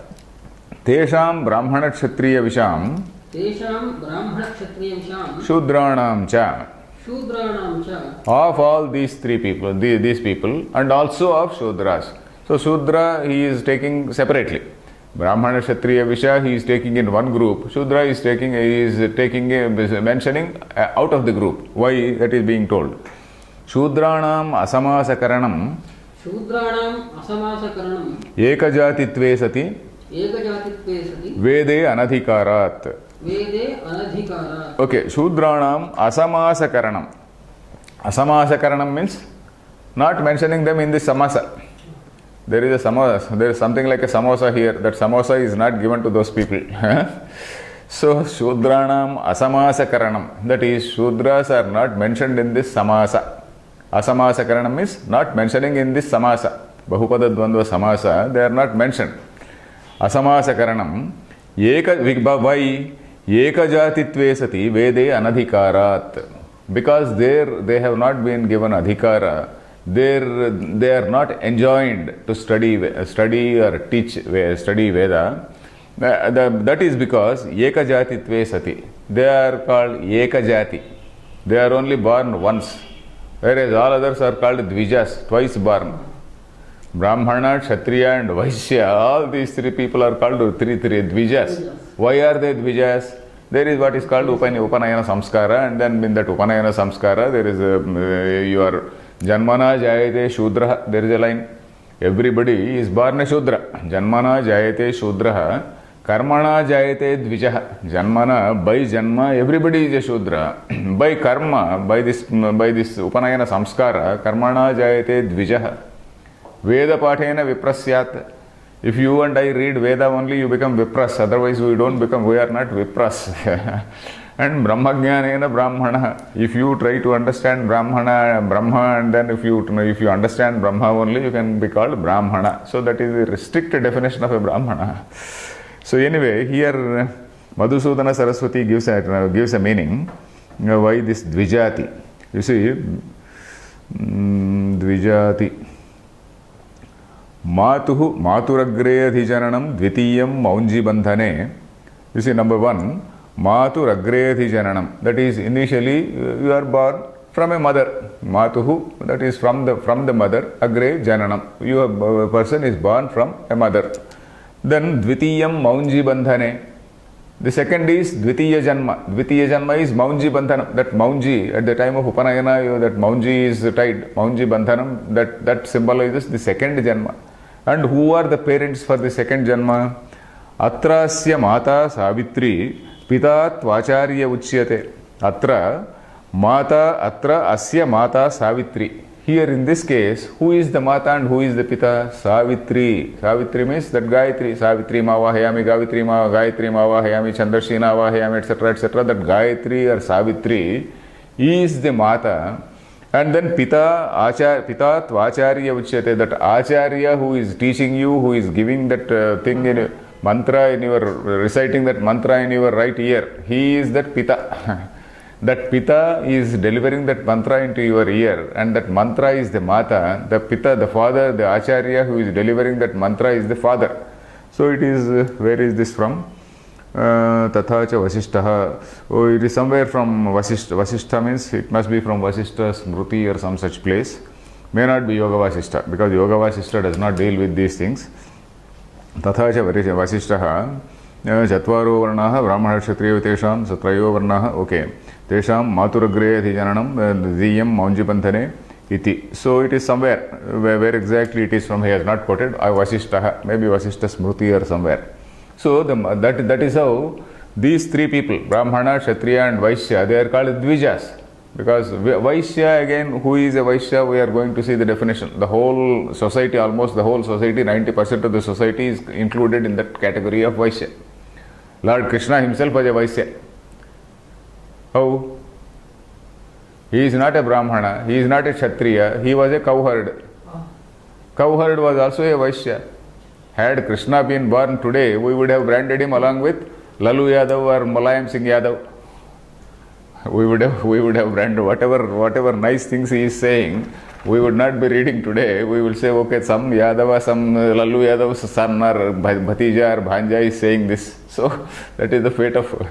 Tesham Brahmana Kshatriya Visham. Tesham Brahmana Kshatriya Visham. Shudranam cha. Shudranam cha. Of all these people, and also of Shudras. So Shudra he is taking separately. Brahmana, Kshatriya, Visha, he is taking in one group. Shudra is mentioning out of the group. Why that is being told? Shudranam asamasakaranam. Shudranam asamasakaranam. Ekajatitve sati. Ekajatitve sati. Vede anadhikarat. Vede anadhikarat. Okay, Shudranam asamasakaranam. Asamasakaranam means not mentioning them in the samasa. There is something like a samosa here. That samosa is not given to those people. So, Shudranam Asamasakaranam. That is, Shudras are not mentioned in this samasa. Asamasakaranam is not mentioning in this samasa. Bahupada Dvandva Samasa, they are not mentioned. Asamasakaranam, why? Ekajatitve sati Vede Anadhikarat. Because there they have not been given adhikara, they are not enjoined to study or study Veda. That is because Ekajatitve sati. They are called Ekajati. They are only born once. Whereas all others are called Dvijas, twice born. Brahmana, Kshatriya and Vaishya, all these three people are called three Dvijas. Why are they Dvijas? There is what is called Upanayana Samskara, and then in that Upanayana Samskara there is your Janmana Jayate Shudra. There is a line. Everybody is born a Shudra. Janmana Jayate Shudra. Karmana Jayate Dvijaha. Janmana, by Janma, everybody is a Shudra. By Karma, by this Upanayana Samskara, Karmana Jayate Dvijaha. Veda Pathena Viprasyat. If you and I read Veda only, you become Vipras. Otherwise, we are not Vipras. And Brahmajnanena Brahmana. If you try to understand Brahma, and then if you understand Brahma only, you can be called Brahmana. So that is a restricted definition of a Brahmana. So anyway, here Madhusudana Saraswati gives a meaning. Why this Dvijati? You see, Dvijati. Matuhu Maturagreadhijananam Dvitiyam Maunji Bandhane. You see, number one, Maturagreadhijananam. That is, initially you are born from a mother. Matuhu, that is from the mother. Agre Jananam. A person is born from a mother. Then Dvitiyam Maunji Bandhane. The second is Dvitiya Janma. Dvitiya Janma is Maunji Bandhanam. That Maunji, at the time of Upanayana, that Maunji is tied. Maunji Bandhanam, that symbolizes the second Janma. And who are the parents for the second Janma? Atrasya Mata Savitri Pita Tvacharya Uchyate. Atra Asya Mata Savitri. Here in this case, who is the Mata and who is the Pita? Savitri. Savitri means that Gayatri. Savitri Mavahayami, Gayatri Mavahayami, Chandrashina Mavahayami, etc. etc. That Gayatri or Savitri is the Mata. And then Pita Tvacharya Uchyate. That Acharya who is teaching you, who is giving that thing in mantra, reciting that mantra in your right ear. He is that Pita. That Pita is delivering that mantra into your ear, and that mantra is the Mata. The Pita, the father, the Acharya who is delivering that mantra is the father. So it is, where is this from? Tathacha Vasishtaha. Oh, it is somewhere from Vasishta. Vasishta means it must be from Vasishta Smruti or some such place. May not be Yoga Vasishta, because Yoga Vasishta does not deal with these things. Tathacha Vasishtaha. Chatvaro Varnaha, Brahmana Kshatriya Tesham, Satrayo Varnaha. Okay. Tesham Maturagre Adhijananam Diyam Maunji Bandhane Iti. So it is somewhere, where exactly it is from, he has not quoted. Vasishtaha, maybe Vasishta Smruti or somewhere. So that is how these three people, Brahmana, Kshatriya and Vaishya, they are called Dvijas. Because Vaishya, again, who is a Vaishya, we are going to see the definition. The whole society, almost the whole society, 90% of the society is included in that category of Vaishya. Lord Krishna himself was a Vaishya. How? He is not a Brahmana, he is not a Kshatriya, he was a cowherd. Cowherd was also a Vaishya. Had Krishna been born today, we would have branded him along with Lalu Yadav or Mulayam Singh Yadav. We would have branded whatever nice things he is saying. We would not be reading today. We will say, okay, some Yadava, some Lalu Yadav's son or Bhatija or Bhanja is saying this. So that is the fate of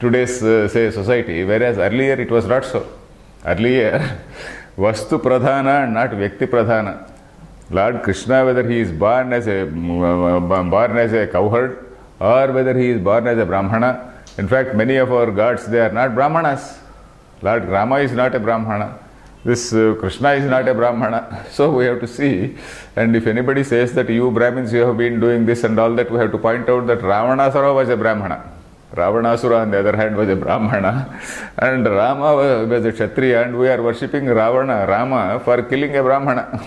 today's society. Whereas earlier it was not so. Earlier, Vastu Pradhana and not Vyakti Pradhana. Lord Krishna, whether he is born as a cowherd or whether he is born as a Brahmana. In fact, many of our gods, they are not Brahmanas. Lord Rama is not a Brahmana. This Krishna is not a Brahmana. So we have to see. And if anybody says that you Brahmins, you have been doing this and all that, we have to point out that Ravanasura was a Brahmana. Ravanasura, on the other hand, was a Brahmana. And Rama was a Kshatriya, and we are worshipping Rama for killing a Brahmana.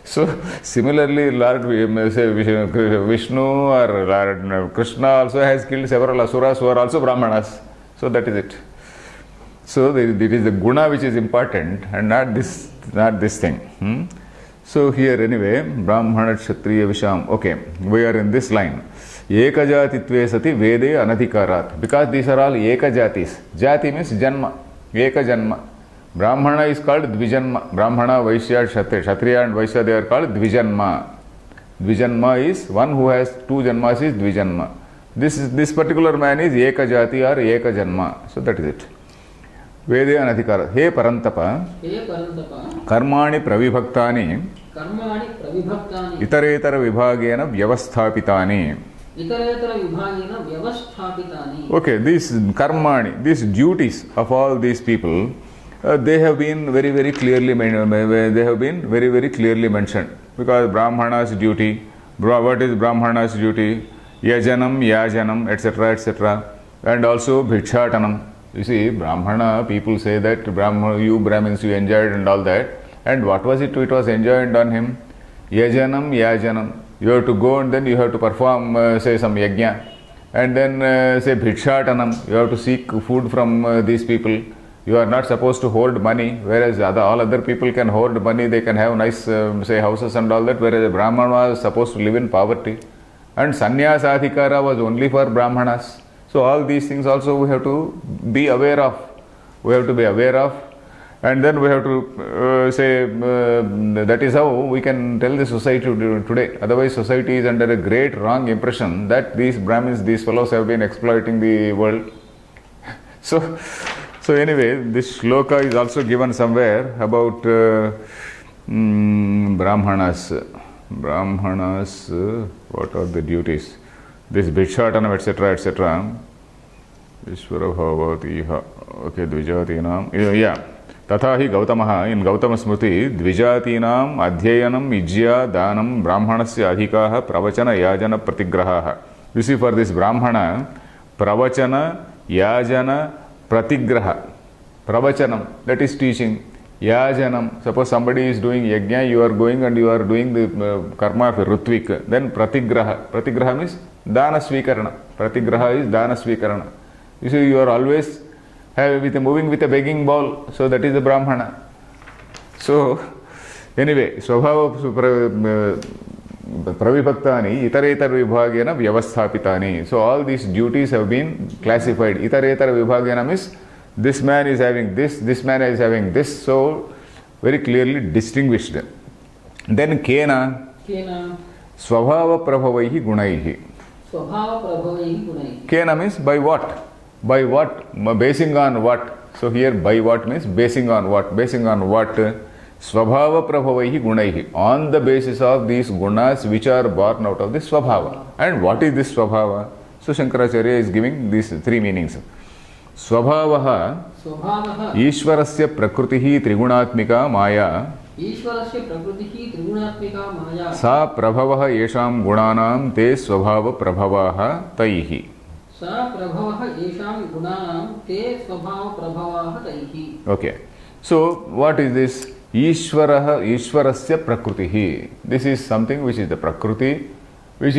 So similarly, Lord Vishnu or Lord Krishna also has killed several asuras who are also Brahmanas. So that is it. So it is the guna which is important and not this thing. So here anyway, Brahmana, Kshatriya, Visham. Okay, we are in this line. Ekajatitve sati vede anadhikarat. Because these are all ekajatis. Jati means janma. Eka janma. Brahmana is called Dvijanma. Brahmana, Vaishya, Kshatriya and Vaishya, they are called Dvijanma. Dvijanma is one who has two janmas is Dvijanma. This particular man is Ekajati or Ekajanma. So that is it. Vede anadhikarat. He Parantapa. हे परन्तप Karmani pravibhaktani कर्माणि प्रविभक्तानि itaretara vibhagena vyavasthapitani. इतरेतर विभागेन व्यवस्थापितानि. Okay, these karmani, these duties of all these people, they have been very clearly mentioned. Because Brahmana's duty, what is Brahmana's duty? Yajanam, etc. And also Bhikshatanam. You see, Brahmana, people say that you Brahmins, you enjoyed and all that. And what was it? It was enjoined on him. Yajanam. You have to go and then you have to perform, say, some yajna. And then, say, Bhikshatanam. You have to seek food from these people. You are not supposed to hoard money, whereas all other people can hoard money. They can have nice, say, houses and all that, whereas a Brahmana was supposed to live in poverty. And Sannyasa was only for Brahmanas. So all these things also we have to be aware of. And then we have to say that is how we can tell the society today. Otherwise society is under a great wrong impression that these Brahmins, these fellows have been exploiting the world. So anyway, this shloka is also given somewhere about Brahmanas. What are the duties? This Bhikshatanam, etc. Ishvara bhavati iha. Okay, Dvijatinam. Yeah. Tatha hi Gautamaha, in Gautama Smriti, Dvijatinam adhyayanam ijya danam brahmanasya adhikaha pravachana yajana pratigraha. You see, for this Brahmana, pravachana, yajana, pratigraha. Pravachanam, that is teaching. Yajanam, suppose somebody is doing yajna, you are going and you are doing the karma of Rutvik. Then pratigraha. Pratigraha means dana svikarana. Pratigraha is dana svikarana. You see, you are always moving with a begging bowl. So that is the Brahmana. So anyway, Swabhava pravibhaktani itaretar vibhagena vyavasthapitani. So all these duties have been classified. Itaretar vibhagena means this man is having this man is having this. So very clearly distinguished. Then kena swabhava prabhavaihi gunaihi. Kena means by what? By what? Basing on what? So here by what means basing on what? Basing on what? Swabhava prabhavaihi gunaihi. On the basis of these gunas which are born out of this swabhava. And what is this swabhava? So Shankaracharya is giving these three meanings. Swabhavaha Ishvarasya prakrutihi trigunaatmika maya sa prabhavaha yesham gunanam te swabhava prabhavaha taihi. Okay. So what is this? Ishvarasya prakrutihi. This is something which is the prakriti, which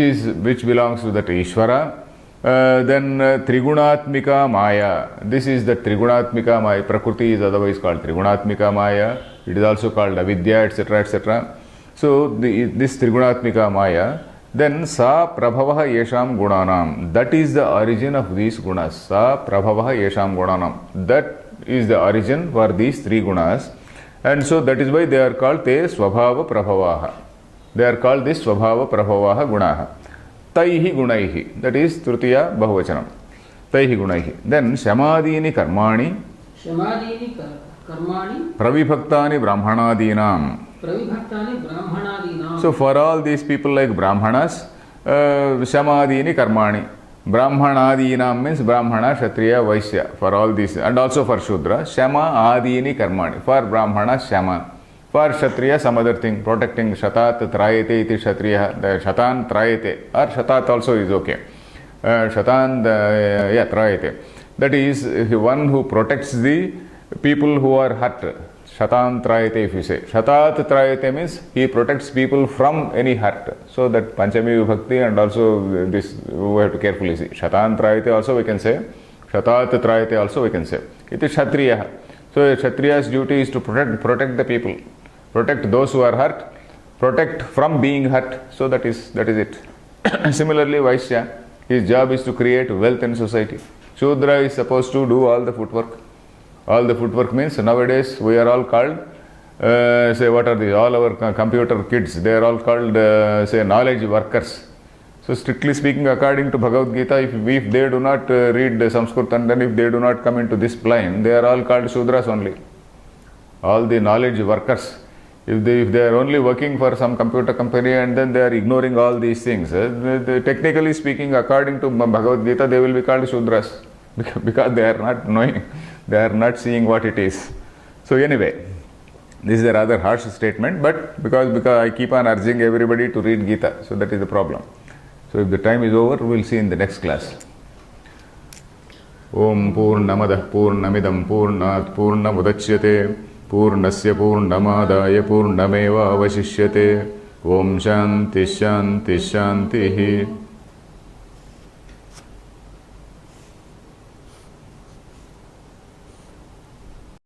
belongs to that Ishvara. Then Trigunatmika Maya. This is the Trigunatmika Maya. Prakriti is otherwise called Trigunatmika Maya. It is also called Avidya, etc. So this Trigunatmika Maya. Then Sa Prabhavaha Yesham Gunanam. That is the origin of these gunas. Sa Prabhavaha Yesham Gunanam. That is the origin for these three gunas. And so that is why they are called Te Swabhava Prabhavaha. They are called this Swabhava Prabhavaha Gunaha. Taihi Gunaihi. That is Trutiya Bahuvachanam. Taihi Gunaihi. Then Shamadini Karmani. Pravibhaktani Brahmanadinam. So for all these people like Brahmanas, Shamadini Karmani. Brahmanadinam means Brahmana, Kshatriya, Vaishya. For all these, and also for Shudra, Shama Adini Karmani. For Brahmana, Shama. For Kshatriya, some other thing, protecting Shatat Trayate iti Kshatriya. The Shatan Trayate, or Shatat also is okay. Shatan Trayate. That is one who protects the people who are hurt. Shatan Trayate, if you say. Shatat Trayate means he protects people from any hurt. So that Panchami Vibhakti and also this we have to carefully see. Shatan Trayate also we can say. Shatat Trayate also we can say. It is Kshatriya. So a Kshatriya's duty is to protect the people. Protect those who are hurt protect from being hurt. So that is it. Similarly, Vaishya, his job is to create wealth in society. Shudra is supposed to do all the footwork. All the footwork means nowadays we are all called, say what are these, all our computer kids, they are all called, say, knowledge workers. So strictly speaking, according to Bhagavad Gita, if they do not read Sanskrit and then if they do not come into this plane, they are all called Shudras only. All the knowledge workers. If they are only working for some computer company and then they are ignoring all these things, technically speaking, according to Bhagavad Gita, they will be called Shudras because they are not knowing, they are not seeing what it is. So anyway, this is a rather harsh statement, but because I keep on urging everybody to read Gita, so that is the problem. So if the time is over, we will see in the next class. Om Purnamadah Purnamidam Purnat Purnamudachyate Purnasya Purnamadaya Purnameva Avashishyate. Om Shanti Shanti Shanti.